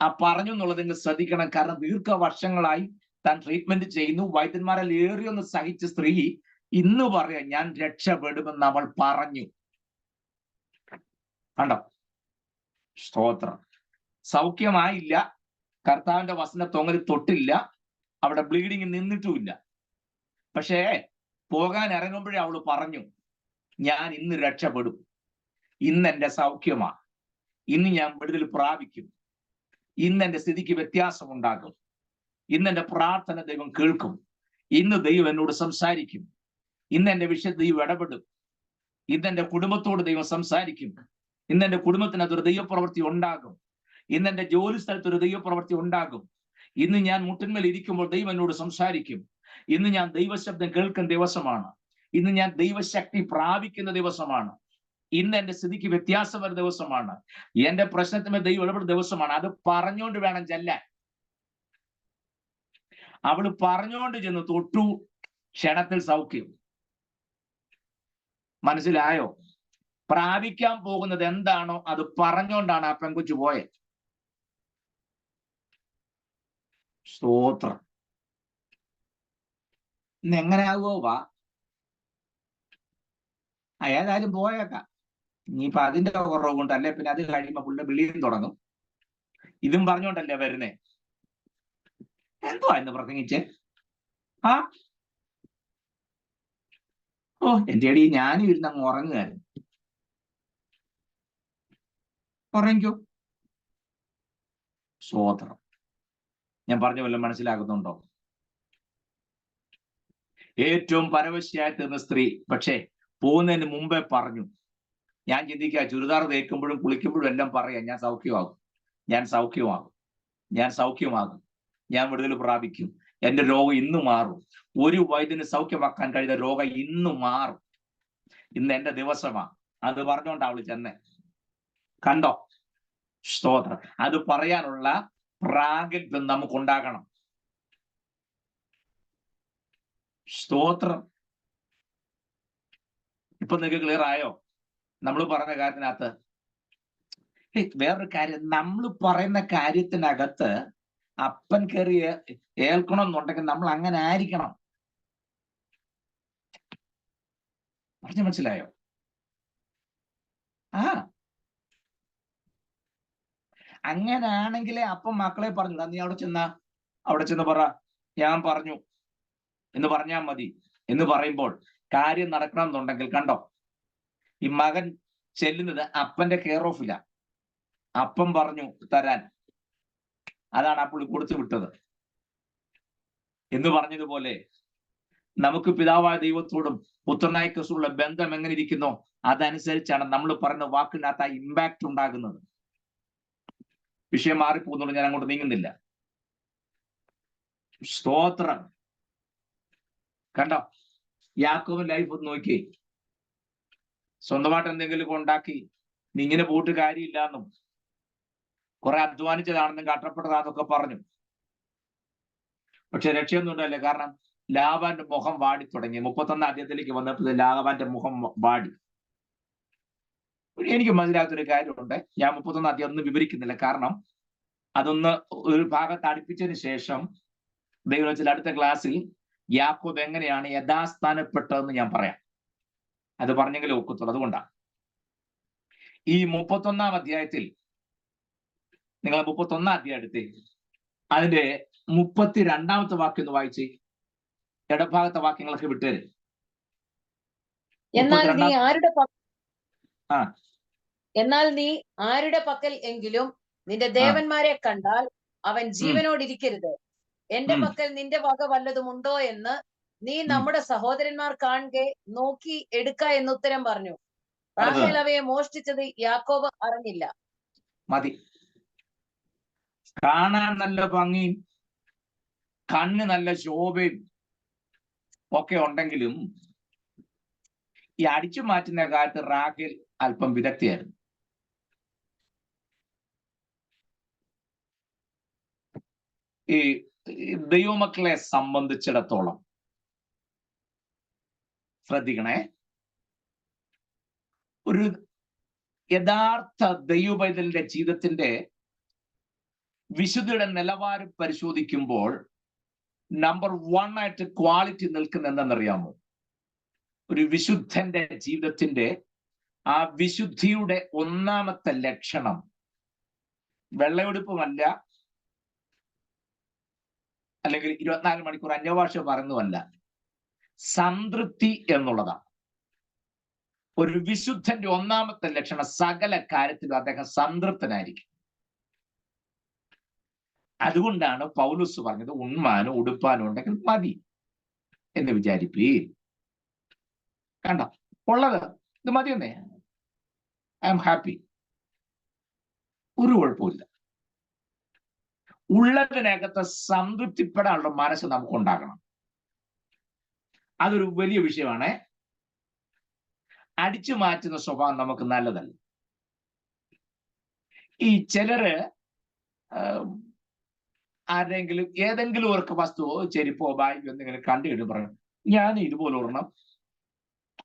ആ പറഞ്ഞു എന്നുള്ളത് നിങ്ങൾ ശ്രദ്ധിക്കണം. കാരണം ദീർഘവർഷങ്ങളായി താൻ ട്രീറ്റ്മെന്റ് ചെയ്യുന്നു. വൈദ്യന്മാരിൽ ഏറിയൊന്ന് സഹിച്ച സ്ത്രീ ഇന്ന് പറയാ ഞാൻ രക്ഷപ്പെടുമെന്ന് അവൾ പറഞ്ഞു. കണ്ടോ? സ്തോത്രം. സൗഖ്യമായില്ല, കർത്താവിന്റെ വസ്ത്രത്തിന്റെ തൊങ്ങൽ തൊട്ടില്ല, അവിടെ ബ്ലീഡിങ് നിന്നിട്ടുമില്ല. പക്ഷേ പോകാൻ ഇറങ്ങുമ്പോഴേ അവള് പറഞ്ഞു, ഞാൻ ഇന്ന് രക്ഷപ്പെടും, ഇന്ന് എന്റെ സൗഖ്യമാ, ഇന്ന് ഞാൻ വിടുതൽ പ്രാപിക്കും, ഇന്ന് എന്റെ സ്ഥിതിക്ക് വ്യത്യാസം ഉണ്ടാകും, ഇന്ന് എന്റെ പ്രാർത്ഥന ദൈവം കേൾക്കും, ഇന്ന് ദൈവം എന്നോട് സംസാരിക്കും, ഇന്ന് എന്റെ വിഷയത്തിൽ ദൈവം ഇടപെടും, ഇന്ന് എന്റെ കുടുംബത്തോട് ദൈവം സംസാരിക്കും, ഇന്ന് എന്റെ കുടുംബത്തിനകത്തൊരു ദൈവപ്രവൃത്തി ഉണ്ടാകും, ഇന്ന് എന്റെ ജോലി സ്ഥലത്തൊരു ദൈവപ്രവൃത്തി ഉണ്ടാകും, ഇന്ന് ഞാൻ മുട്ടിന്മേൽ ഇരിക്കുമ്പോൾ ദൈവം എന്നോട് സംസാരിക്കും, ഇന്ന് ഞാൻ ദൈവശബ്ദം കേൾക്കുന്ന ദിവസമാണ്, ഇന്ന് ഞാൻ ദൈവശക്തി പ്രാപിക്കുന്ന ദിവസമാണ്, ഇന്ന് എന്റെ സ്ഥിതിക്ക് വ്യത്യാസം വരുന്ന ദിവസമാണ്, എന്റെ പ്രശ്നത്തിന് ദൈവം ഇടപെടുന്ന ദിവസമാണ്. അത് പറഞ്ഞുകൊണ്ട് വേണം ചെല്ലാൻ. അവള് പറഞ്ഞുകൊണ്ട് ചെന്ന് തൊട്ടു, ക്ഷണത്തിൽ സൗഖ്യം. മനസ്സിലായോ? പ്രാപിക്കാൻ പോകുന്നത് എന്താണോ അത് പറഞ്ഞുകൊണ്ടാണ് ആ പെൺകൊച്ചു പോയത്. സ്തോത്രം. ഇന്ന് എങ്ങനെ ആകുമോ വാ, ഏതായാലും പോയേക്കാം. ഇനിയിപ്പൊ അതിന്റെ കുറവ് കൊണ്ട് അല്ലെ പിന്നെ അത് കഴിയുമ്പോ പുള്ളി വിളിയും തുടങ്ങും. ഇതും പറഞ്ഞോണ്ടല്ലേ വരുന്നേ. എന്തുവാ ഇന്ന് പ്രസംഗിച്ചേ? ആ ഓ എന്റെ അടി, ഞാനും ഇരുന്ന് അങ്ങ് ഉറങ്ങുകയായിരുന്നു. ഉറങ്ങിക്കോ. സ്തോത്രം. ഞാൻ പറഞ്ഞ വല്ലതും മനസ്സിലാകുന്നുണ്ടോ? ഏറ്റവും പരവശയായി തീർന്ന സ്ത്രീ പക്ഷേ പോകുന്നതിന് മുമ്പേ പറഞ്ഞു. ഞാൻ ചിന്തിക്കുക, ചുരിദാർ തേക്കുമ്പോഴും കുളിക്കുമ്പോഴും എല്ലാം പറയാം, ഞാൻ സൗഖ്യമാകും, ഞാൻ സൗഖ്യമാകും, ഞാൻ സൗഖ്യമാകും, ഞാൻ വിടുതൽ പ്രാപിക്കും, എന്റെ രോഗം ഇന്ന് മാറും. ഒരു വൈദ്യന് സൗഖ്യമാക്കാൻ കഴിയുന്ന രോഗം ഇന്ന് മാറും, ഇന്ന് എന്റെ ദിവസമാണ്. അത് പറഞ്ഞുകൊണ്ടാ അവള് ചെന്നേ. കണ്ടോ? സ്തോത്രം. അത് പറയാനുള്ള പ്രാഗൽഭ്യം നമുക്കുണ്ടാകണം. സ്തോത്രം. ഇപ്പൊ നിങ്ങൾക്ക് ക്ലിയർ ആയോ നമ്മൾ പറഞ്ഞ കാര്യത്തിനകത്ത്? വേറൊരു കാര്യം, നമ്മൾ പറയുന്ന കാര്യത്തിനകത്ത് അപ്പൻ കയറി ഏൽക്കണം എന്നുണ്ടെങ്കിൽ നമ്മൾ അങ്ങനെ ആയിരിക്കണം. പറഞ്ഞു മനസ്സിലായോ? ആ അങ്ങനാണെങ്കിലേ അപ്പം മക്കളെ പറഞ്ഞു, നീ അവിടെ ചെന്ന് പറ ഞാൻ പറഞ്ഞു എന്ന് പറഞ്ഞാൽ മതി എന്ന് പറയുമ്പോൾ കാര്യം നടക്കണം എന്നുണ്ടെങ്കിൽ കണ്ടോ, ഈ മകൻ ചെല്ലുന്നത് അപ്പന്റെ കെയർ ഓഫില. അപ്പം പറഞ്ഞു തരാൻ, അതാണ് ആ പുള്ളി കൊടുത്തു വിട്ടത്. എന്ന് പറഞ്ഞതുപോലെ നമുക്ക് പിതാവായ ദൈവത്തോടും പുത്രനായ ക്രിസ്തുവുള്ള ബന്ധം എങ്ങനെ ഇരിക്കുന്നോ അതനുസരിച്ചാണ് നമ്മൾ പറയുന്ന വാക്കിനകത്ത് ആ ഇമ്പാക്ട് ഉണ്ടാകുന്നത്. വിഷയം മാറിപ്പോകുന്നുള്ളൂ, ഞാൻ അങ്ങോട്ട് നീങ്ങുന്നില്ല. സ്തോത്രം. കണ്ടോ, യാക്കോബിന്റെ ലൈഫ് ഒന്ന് നോക്കിയേ. സ്വന്തമായിട്ട് എന്തെങ്കിലും ഉണ്ടാക്കി നീ ഇങ്ങനെ പോയിട്ട് കാര്യമില്ലാന്നും കുറെ അധ്വാനിച്ചതാണെന്നും കഷ്ടപ്പെട്ടതാണെന്നൊക്കെ പറഞ്ഞു. പക്ഷെ രക്ഷയൊന്നും ഉണ്ടല്ലേ, കാരണം ലാബാന്റെ മുഖം വാടി തുടങ്ങി. 31 അധ്യായത്തിലേക്ക് വന്നപ്പോൾ ലാബാന്റെ മുഖം വാടി. എനിക്ക് മനസ്സിലാത്തൊരു കാര്യമുണ്ട്, ഞാൻ 31 അധ്യായം ഒന്നും വിവരിക്കുന്നില്ല, കാരണം അതൊന്ന് ഒരു ഭാഗത്ത് അടുപ്പിച്ചതിന് ശേഷം ദൈവം വെച്ചാൽ അടുത്ത ക്ലാസ്സിൽ യാക്കോബ് എങ്ങനെയാണ് യഥാസ്ഥാനപ്പെട്ടതെന്ന് ഞാൻ പറയാം. അത് പറഞ്ഞെങ്കിലും ഒക്കത്തുള്ളൂ. അതുകൊണ്ടാണ് ഈ 31 അധ്യായത്തിൽ, നിങ്ങൾ 31 അധ്യായം എടുത്തേ, അതിന്റെ 32 വാക്യം ഒന്ന് വായിച്ചേ. ഇടഭാഗത്തെ വാക്യങ്ങളൊക്കെ വിട്ടേര്. എന്നാൽ നീ ആരുടെ പക്കൽ എങ്കിലും നിന്റെ ദേവന്മാരെ കണ്ടാൽ അവൻ ജീവനോടിരിക്കരുത്. എന്റെ പക്കൽ നിന്റെ വക വല്ലതും ഉണ്ടോ എന്ന് നീ നമ്മുടെ സഹോദരന്മാർ കാണുകെ നോക്കി എടുക്ക എന്നുത്തരം പറഞ്ഞു. റാഹേൽ അവയെ മോഷ്ടിച്ചത് യാക്കോബ് അറിഞ്ഞില്ല. മതി. കാണാൻ നല്ല ഭംഗിയും കണ്ണ് നല്ല ശോഭയും ഒക്കെ ഉണ്ടെങ്കിലും ഈ അടിച്ചു മാറ്റുന്ന കാലത്ത് റാഹേൽ അല്പം വിദഗ്ധയായിരുന്നു. ഈ ദൈവമക്കളെ സംബന്ധിച്ചിടത്തോളം ശ്രദ്ധിക്കണേ, ഒരു യഥാർത്ഥ ദൈവപൈതലിന്റെ ജീവിതത്തിന്റെ വിശുദ്ധിയുടെ നിലവാരം പരിശോധിക്കുമ്പോൾ നമ്പർ 1 ആയിട്ട് ക്വാളിറ്റി നിൽക്കുന്ന എന്തെന്നറിയാമോ? ഒരു വിശുദ്ധന്റെ ജീവിതത്തിന്റെ ആ വിശുദ്ധിയുടെ ഒന്നാമത്തെ ലക്ഷണം വെള്ളയെടുപ്പുമല്ല, അല്ലെങ്കിൽ 24 മണിക്കൂർ അന്യഭാഷ പറയുന്നതല്ല, സംതൃപ്തി എന്നുള്ളതാണ്. ഒരു വിശുദ്ധന്റെ ഒന്നാമത്തെ ലക്ഷണം സകല കാര്യത്തിലും അദ്ദേഹം സംതൃപ്തനായിരിക്കും. അതുകൊണ്ടാണ് പൗലോസ് പറഞ്ഞത് ഉണ്മാനും ഉടുപ്പാനും ഉണ്ടെങ്കിൽ മതി എന്ന് വിചാരിപ്പീ. കണ്ടോ, ഉള്ളത് ഇത് മതിയെന്നേ, ഐ എം ഹാപ്പി, ഒരു കുഴപ്പമില്ല. ഉള്ളതിനകത്ത് സംതൃപ്തിപ്പെടാനുള്ള മനസ്സ് നമുക്കുണ്ടാകണം. അതൊരു വലിയ വിഷയമാണ്. അടിച്ചു മാറ്റുന്ന സ്വഭാവം നമുക്ക് നല്ലതല്ല. ഈ ചിലര് ആരെങ്കിലും ഏതെങ്കിലും ഒരു വസ്തുവോ ചെരുപ്പോ ബാഗോ എന്തെങ്കിലും കണ്ടു പറഞ്ഞു, ഞാൻ ഇതുപോലെ ഒരെണ്ണം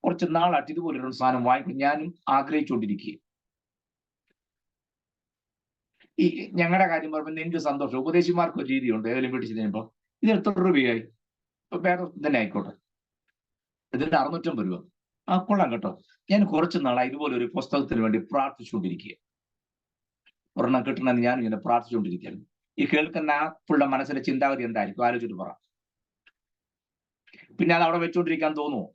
കുറച്ച് നാളായിട്ട് ഇതുപോലൊരു സാധനം വാങ്ങിക്കും, ഞാനും ആഗ്രഹിച്ചുകൊണ്ടിരിക്കുക. ഈ ഞങ്ങളുടെ കാര്യം പറയുമ്പോൾ എനിക്ക് സന്തോഷം. ഉപദേശിമാർക്ക് ഒരു രീതിയുണ്ട്, ഏതെങ്കിലും വീട്ടിൽ ചെല്ലുമ്പോൾ ഇത് എത്ര രൂപയായി, ഇപ്പൊ വേറെ തന്നെ ആയിക്കോട്ടെ, ഇതിന്റെ 650 രൂപ. ആ കൊള്ളാം കേട്ടോ, ഞാൻ കുറച്ച് നാളായി ഇതുപോലെ ഒരു പുസ്തകത്തിന് വേണ്ടി പ്രാർത്ഥിച്ചുകൊണ്ടിരിക്കുക, ഒരെണ്ണം കിട്ടണമെന്ന് ഞാൻ ഇങ്ങനെ പ്രാർത്ഥിച്ചുകൊണ്ടിരിക്കുകയാണ്. ഈ കേൾക്കുന്ന ആ പുള്ള മനസ്സിലെ ചിന്താഗതി എന്തായിരിക്കും ആലോചിച്ചിട്ട് പറ. പിന്നെ അത് അവിടെ വെച്ചുകൊണ്ടിരിക്കാൻ തോന്നുമോ?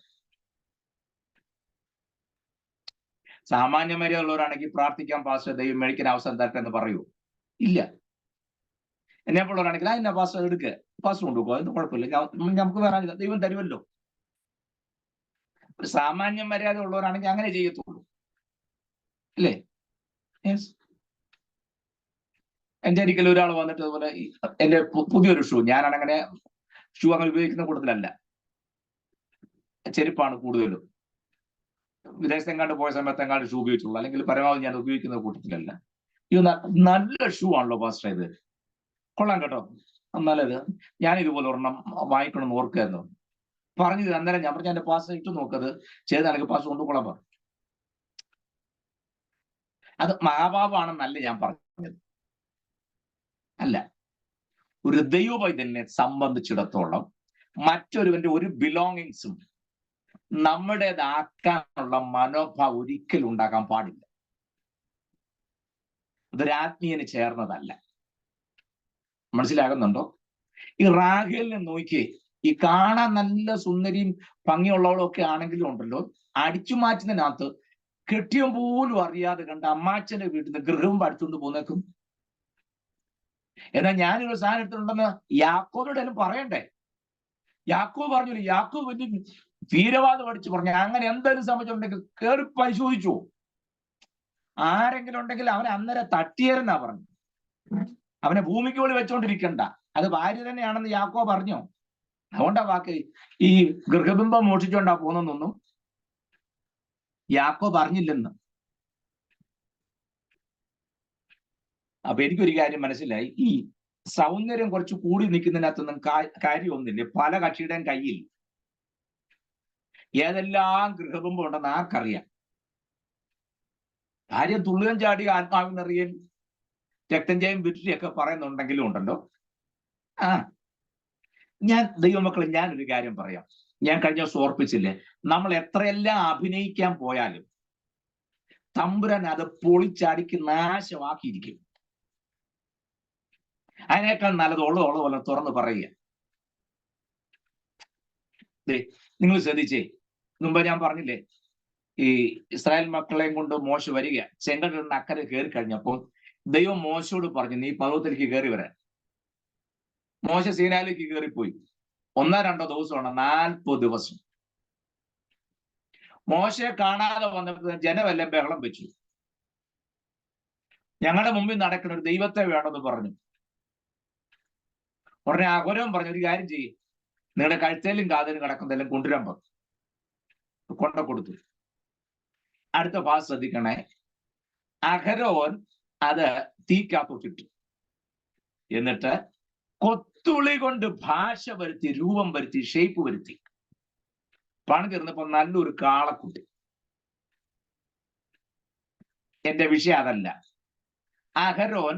സാമാന്യ മര്യാദയുള്ളവരാണെങ്കിൽ പ്രാർത്ഥിക്കാൻ പാസ്റ്റർ ദൈവം മേടിക്കാൻ അവസരം തരട്ടെ എന്ന് പറയൂ? ഇല്ല. എന്നെപ്പോഴുള്ളവരാണെങ്കിൽ അതിന്റെ പാസ്റ്റർ എടുക്കുക, പാസ്റ്റർ കൊണ്ടുപോകുക, അതൊന്നും കുഴപ്പമില്ല, നമുക്ക് വേറെ ദൈവം തരുമല്ലോ. ഒരു സാമാന്യ മര്യാദ ഉള്ളവരാണെങ്കിൽ അങ്ങനെ ചെയ്യത്തുള്ളൂ, അല്ലേ? എന്റെ ഒരിക്കലും ഒരാൾ വന്നിട്ട് അതുപോലെ എന്റെ പുതിയൊരു ഷൂ, ഞാനാണങ്ങനെ ഷൂ അങ്ങനെ ഉപയോഗിക്കുന്ന കൂട്ടത്തിലല്ല, ചെരുപ്പാണ് കൂടുതലും. വിദേശത്തെങ്ങാണ്ട് പോയ സമയത്തെങ്ങാണ്ട് ഷൂ ഉപയോഗിച്ചുള്ളൂ, അല്ലെങ്കിൽ പരമാവധി ഞാൻ ഉപയോഗിക്കുന്ന കൂട്ടത്തിലല്ല. ഇത് നല്ല ഷൂ ആണല്ലോ പാസ്റ്റർ, ഇത് കൊള്ളാം കേട്ടോ, നല്ലത്, ഞാൻ ഇതുപോലെ ഒരെണ്ണം വാങ്ങിക്കണം എന്ന് ഓർക്കായിരുന്നു. പറഞ്ഞത് അന്നേരം ഞാൻ പറഞ്ഞു, എന്റെ പാസ്റ്റർ ഇട്ട് നോക്കത് ചെയ്ത് എനിക്ക് പാസ്റ്റർ കൊണ്ടുകൊള്ളാൻ പറഞ്ഞു. അത് മഹാപാപമാണെന്നല്ല ഞാൻ പറഞ്ഞത്, അല്ല. ഒരു ദൈവവൈതലിനെ സംബന്ധിച്ചിടത്തോളം മറ്റൊരുവന്റെ ഒരു ബിലോങ്ങിങ്സും നമ്മുടേതാക്കാനുള്ള മനോഭാവം ഒരിക്കലും ഉണ്ടാകാൻ പാടില്ല. അതൊരാത്മീയന് ചേർന്നതല്ല. മനസ്സിലാകുന്നുണ്ടോ? ഈ റാഹേലിനെ നോക്കി, ഈ കാണാൻ നല്ല സുന്ദരിയും ഭംഗിയുള്ളവളും ഒക്കെ ആണെങ്കിലും ഉണ്ടല്ലോ, അടിച്ചു മാറ്റുന്നതിനകത്ത് കെട്ടിയം പോലും അറിയാതെ കണ്ട അമ്മാച്ചന്റെ വീട്ടിൽ നിന്ന് ഗൃഹം പഠിച്ചുകൊണ്ട് പോന്നേക്കും. എന്നാൽ ഞാനൊരു സാധനം എടുത്തിട്ടുണ്ടെന്ന് യാക്കോബോട് പറയണ്ടേ? യാക്കോബ് പറഞ്ഞില്ല, യാക്കോബ് വലിയ വീരവാദം അടിച്ചു പറഞ്ഞു, അങ്ങനെ എന്തെങ്കിലും സംബന്ധിച്ചുണ്ടെങ്കിൽ കയറി പരിശോധിച്ചു, ആരെങ്കിലും ഉണ്ടെങ്കിൽ അവനെ അന്നേരം തട്ടിയേരെന്നാ പറഞ്ഞു. അവനെ ഭൂമിക്ക് പോലും വെച്ചോണ്ടിരിക്കണ്ട, അത് ഭാര്യ തന്നെയാണെന്ന് യാക്കോബ് പറഞ്ഞോ? അതുകൊണ്ടാ വാക്ക് ഈ ഗൃഹബിംബം മോഷിച്ചോണ്ടാ പോന്നെന്നൊന്നും യാക്കോബ് പറഞ്ഞില്ലെന്ന്. അപ്പൊ എനിക്കൊരു കാര്യം മനസ്സിലായി, ഈ സൗന്ദര്യം കുറച്ച് കൂടി നിൽക്കുന്നതിനകത്തൊന്നും കാര്യമൊന്നുമില്ല. പല കക്ഷിയുടെയും കയ്യിൽ ഏതെല്ലാം ഗൃഹബിംബം ഉണ്ടെന്ന് ആർക്കറിയാം? ഭാര്യ തുള്ളുകയും ചാടി ആത്മാവിനറിയൽ രക്തഞ്ചയം വിറ്റിയൊക്കെ പറയുന്നുണ്ടെങ്കിലും ഉണ്ടല്ലോ. ഞാൻ ദൈവമക്കളെ, ഞാനൊരു കാര്യം പറയാം. ഞാൻ കഴിഞ്ഞ ദിവസം ഓർപ്പിച്ചില്ലേ, നമ്മൾ എത്രയെല്ലാം അഭിനയിക്കാൻ പോയാലും തമ്പുരാൻ അത് പൊളിച്ചടിക്ക് നാശമാക്കിയിരിക്കും. അതിനേക്കാൾ നല്ലത് ഉള്ളത് പോലെ തുറന്ന് പറയുക. നിങ്ങൾ ശ്രദ്ധിച്ചേ, മുമ്പ് ഞാൻ പറഞ്ഞില്ലേ, ഈ ഇസ്രായേൽ മക്കളെയും കൊണ്ട് മോശ വരിക, ചെങ്കടലിന് അക്കരെ കയറി കഴിഞ്ഞപ്പോൾ ദൈവം മോശയോട് പറഞ്ഞു, നീ പർവ്വതത്തിലേക്ക് കയറി വരാൻ. മോശ സീനായിലേക്ക് കയറിപ്പോയി. 1-2 ദിവസമാണ്, 40 ദിവസം. മോശയെ കാണാതെ വന്നപ്പോൾ ജനമെല്ലാം ബഹളം വെച്ചു, ഞങ്ങളുടെ മുമ്പിൽ നടക്കുന്ന ഒരു ദൈവത്തെ വേണമെന്ന് പറഞ്ഞു. ഉടനെ അഹരോൻ പറഞ്ഞു, ഒരു കാര്യം ചെയ്യും, നിങ്ങളുടെ കഴുത്തേലും കാതിലും കിടക്കുന്നതെല്ലാം കൊണ്ടുവരാൻ പറഞ്ഞു. കൊണ്ട കൊടുത്തു. അടുത്ത ഭാഗം ശ്രദ്ധിക്കണേ, അഹരോൻ അത് തീക്കകത്തോട്ടിട്ടു, എന്നിട്ട് കൊത്തുളി കൊണ്ട് ഭാഷ വരുത്തി, രൂപം വരുത്തി, ഷേപ്പ് വരുത്തി. പണി തീർന്നപ്പോ നല്ലൊരു കാളക്കുട്ടി. എന്റെ വിഷയം അതല്ല. അഹരോൻ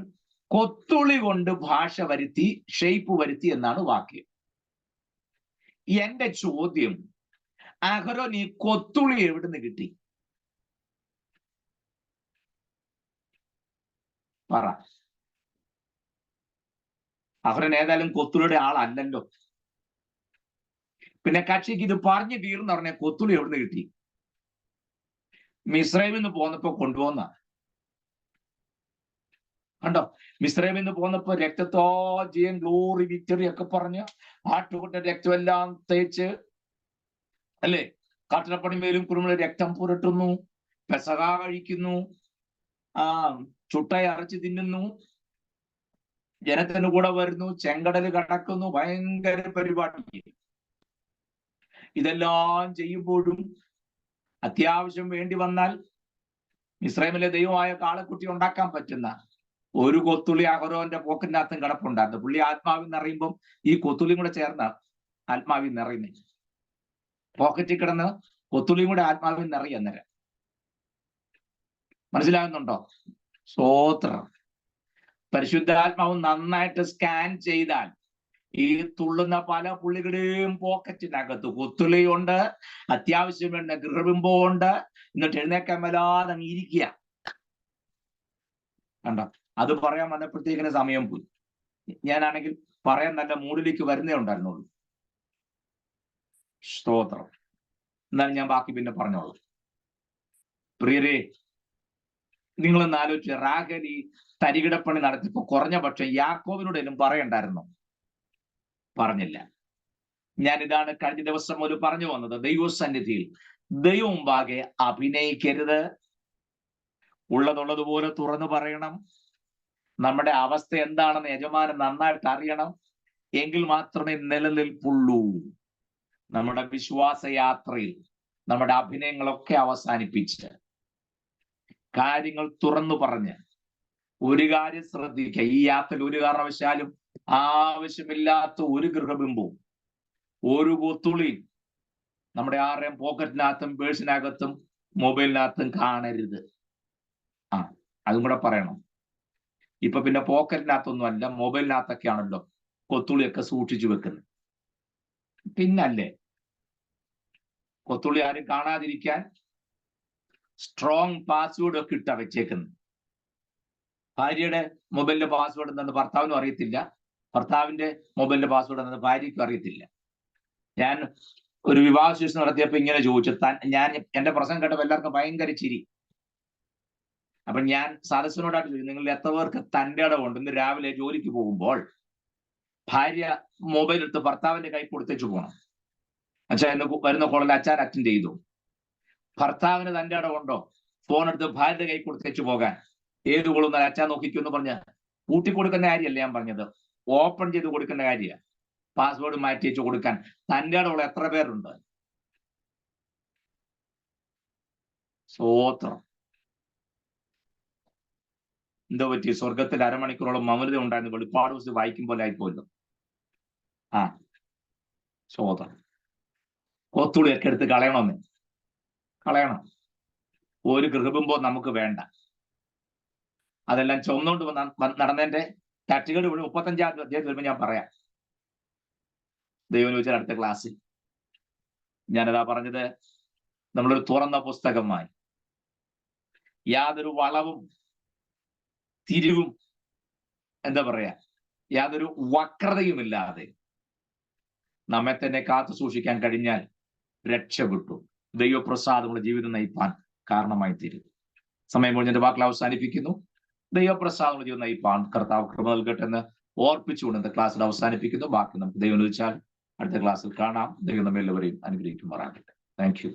കൊത്തുളി കൊണ്ട് ഭാഷ വരുത്തി, ഷേപ്പ് വരുത്തി എന്നാണ് വാക്യം. എന്റെ ചോദ്യം, അഹരോൻ ഈ കൊത്തുളി എവിടുന്ന് കിട്ടി? പറ. അഹരോൻ ഏതായാലും കൊത്തുളിയുടെ ആളല്ലല്ലോ. പിന്നെ കക്ഷിക്ക് ഇത് പറഞ്ഞു തീർന്ന് പറഞ്ഞ കൊത്തുളി എവിടുന്ന് കിട്ടി? മിസ്രൈമിൽ നിന്ന് പോന്നപ്പോ കൊണ്ടുപോകുന്ന കണ്ടോ? മിസ്രൈമിൽ നിന്ന് പോന്നപ്പോ രക്തത്തോ ജയം, ഗ്ലോറി, വിക്ടറി ഒക്കെ പറഞ്ഞ് ആട്ടുകൊണ്ട രക്തമെല്ലാം തേച്ച്, അല്ലേ, കാട്ടിലപ്പണിമേലും കുരുമുള രക്തം പുരട്ടുന്നു, പെസഹ കഴിക്കുന്നു, ചുട്ട അരച്ച് തിന്നുന്നു, ജനത്തിന് കൂടെ വരുന്നു, ചെങ്കടല് കടക്കുന്നു, ഭയങ്കര പരിപാടി. ഇതെല്ലാം ചെയ്യുമ്പോഴും അത്യാവശ്യം വേണ്ടി വന്നാൽ മിസ്രൈമിലെ ദൈവമായ കാളക്കുട്ടി ഉണ്ടാക്കാൻ പറ്റുന്ന ഒരു കൊത്തുള്ളി അഹരോന്റെ പോക്കിനകത്തും കിടപ്പുണ്ടായിരുന്നു. പുള്ളി ആത്മാവിൽ നിറയുമ്പം ഈ കൊത്തുള്ളിയും കൂടെ ചേർന്ന ആത്മാവിൽ നിറയുന്നത്. പോക്കറ്റിൽ കിടന്ന് കൊത്തുള്ളിയും കൂടെ ആത്മാവിൽ നിറയും അന്നേരം. മനസ്സിലാകുന്നുണ്ടോ? സ്തോത്രം. പരിശുദ്ധാത്മാവ് നന്നായിട്ട് സ്കാൻ ചെയ്താൽ ഈ തുള്ളുന്ന പല പുള്ളികളുടെയും പോക്കറ്റിനകത്ത് കൊത്തുള്ളിയുണ്ട്, അത്യാവശ്യം വേണ്ട ഗൃഹബിംബമുണ്ട്. എന്നിട്ട് എഴുന്നേക്കാൻ മേലാതെ അങ്ങ് ഇരിക്കുക. കണ്ടോ? അത് പറയാൻ വന്നപ്പോഴത്തേക്കിന് സമയം പോയി. ഞാനാണെങ്കിൽ പറയാൻ നല്ല മൂഡിലേക്ക് വരുന്നേ ഉണ്ടായിരുന്നുള്ളൂ. സ്തോത്രം. എന്നാൽ ഞാൻ ബാക്കി പിന്നെ പറഞ്ഞോളൂ. പ്രിയരെ, നിങ്ങളൊന്ന് ആലോചിച്ച്, റാഹേൽ ഈ തരികിടപ്പണി നടത്തിയപ്പോ കുറഞ്ഞ പക്ഷം യാക്കോബിനോടെങ്കിലും പറയണ്ടായിരുന്നു. പറഞ്ഞില്ല. ഞാൻ ഇതാണ് കഴിഞ്ഞ ദിവസം ഒരു പറഞ്ഞു വന്നത്. ദൈവസന്നിധിയിൽ ദൈവം മുമ്പാകെ അഭിനയിക്കരുത്. ഉള്ളതുള്ളതുപോലെ തുറന്നു പറയണം. നമ്മുടെ അവസ്ഥ എന്താണെന്ന് യജമാനൻ നന്നായിട്ട് അറിയണം. എങ്കിൽ മാത്രമേ നിലനിൽപ്പുള്ളൂ. നമ്മുടെ വിശ്വാസ യാത്രയിൽ നമ്മുടെ അഭിനയങ്ങളൊക്കെ അവസാനിപ്പിച്ച് കാര്യങ്ങൾ തുറന്നു പറഞ്ഞ് ഒരു കാര്യം ശ്രദ്ധിക്കുക. ഈ യാത്രയിൽ ഒരു കാരണവശാലും ആവശ്യമില്ലാത്ത ഒരു ഗൃഹബിംബവും ഒരു കൊത്തുളിയും നമ്മുടെ ആരുടെയും പോക്കറ്റിനകത്തും പേഴ്സിനകത്തും മൊബൈലിനകത്തും കാണരുത്. അതും കൂടെ പറയണം. ഇപ്പൊ പിന്നെ പോക്കറ്റിനകത്തൊന്നും അല്ല, മൊബൈലിനകത്തൊക്കെയാണല്ലോ കൊത്തുളിയൊക്കെ സൂക്ഷിച്ചു വെക്കുന്നത്. പിന്നല്ലേ കൊത്തുള്ളി ആരും കാണാതിരിക്കാൻ സ്ട്രോങ് പാസ്വേഡ് ഒക്കെ ഇട്ടാ വെച്ചേക്കുന്നത്. ഭാര്യയുടെ മൊബൈലിന്റെ പാസ്വേഡ് എന്താണെന്ന് ഭർത്താവിനും അറിയത്തില്ല, ഭർത്താവിന്റെ മൊബൈലിന്റെ പാസ്വേഡ് എന്താണെന്ന് ഭാര്യയ്ക്കും അറിയത്തില്ല. ഞാൻ ഒരു വിവാഹ ശേഷം നടത്തിയപ്പോ ഇങ്ങനെ ചോദിച്ചു. ഞാൻ എന്റെ പ്രസംഗം കേട്ടപ്പോ എല്ലാവർക്കും ഭയങ്കര ചിരി. അപ്പൊ ഞാൻ സദസ്സിനോടായിട്ട് ചോദിച്ചു, നിങ്ങൾ എത്ര പേർക്ക് തന്റെ ഇടമുണ്ട് ഇന്ന് രാവിലെ ജോലിക്ക് പോകുമ്പോൾ ഭാര്യ മൊബൈൽ എടുത്ത് ഭർത്താവിന്റെ കൈ കൊടുത്തേച്ചു പോകണം? അച്ഛാ ഇന്ന് വരുന്ന കോളിൽ അച്ഛൻ അറ്റൻഡ് ചെയ്തു. ഭർത്താവിന് തന്റെ ഇടമുണ്ടോ ഫോൺ എടുത്ത് ഭാര്യയുടെ കൈ കൊടുത്തേച്ചു പോകാൻ? ഏത് കൊള്ളുന്ന അച്ഛാ നോക്കിക്കുമെന്ന് പറഞ്ഞ കൂട്ടി കൊടുക്കുന്ന കാര്യമല്ല ഞാൻ പറഞ്ഞത്, ഓപ്പൺ ചെയ്ത് കൊടുക്കുന്ന കാര്യമാണ്. പാസ്വേഡ് മാറ്റി വെച്ച് കൊടുക്കാൻ തന്റെ ഇടമുള്ള എത്ര പേരുണ്ട്? സ്തോത്രം. എന്തോ പറ്റി? സ്വർഗത്തിൽ അരമണിക്കൂറോളം മൗനത ഉണ്ടായിരുന്നു. വെളിപ്പാട് പുസ്തകം വായിക്കുമ്പോൾ ആയിപ്പോല്ലോ. സ്തോത്രം. കൊത്തുളിയൊക്കെ എടുത്ത് കളയണമെന്ന് കളയണം. ഒരു ഗൃഹബിംബവും നമുക്ക് വേണ്ട. അതെല്ലാം ചുമന്നുകൊണ്ട് നടന്നതിന്റെ തട്ടുകേട് 35-ാം അധ്യായത്തിൽ വരുമ്പോൾ ഞാൻ പറയാം. ദൈവം ചോദിച്ചാൽ അടുത്ത ക്ലാസ്സിൽ. ഞാനതാ പറഞ്ഞത്, നമ്മളൊരു തുറന്ന പുസ്തകമായി യാതൊരു വളവും തിരിവും എന്താ പറയാ യാതൊരു വക്രതയുമില്ലാതെ നമ്മെ തന്നെ കാത്തു സൂക്ഷിക്കാൻ കഴിഞ്ഞാൽ രക്ഷപ്പെട്ടു. ദൈവപ്രസാദമുള്ള ജീവിതം നയിപ്പാൻ കാരണമായി തീരും. സമയം കഴിഞ്ഞ വാക്കിൽ അവസാനിപ്പിക്കുന്നു. ദൈവപ്രസാദമുള്ള ജീവിതം നയിപ്പാൻ കർത്താവ് കൃപ നൽകട്ടെ എന്ന് ഓർപ്പിച്ചുകൊണ്ട് ക്ലാസ്സിൽ അവസാനിപ്പിക്കുന്നു. ബാക്കി നമുക്ക് ദൈവം ചോദിച്ചാൽ അടുത്ത ക്ലാസ്സിൽ കാണാം. ദൈവം നമ്മെല്ലാവരെയും അനുഗ്രഹിക്കുമാറാകട്ടെ. Thank you.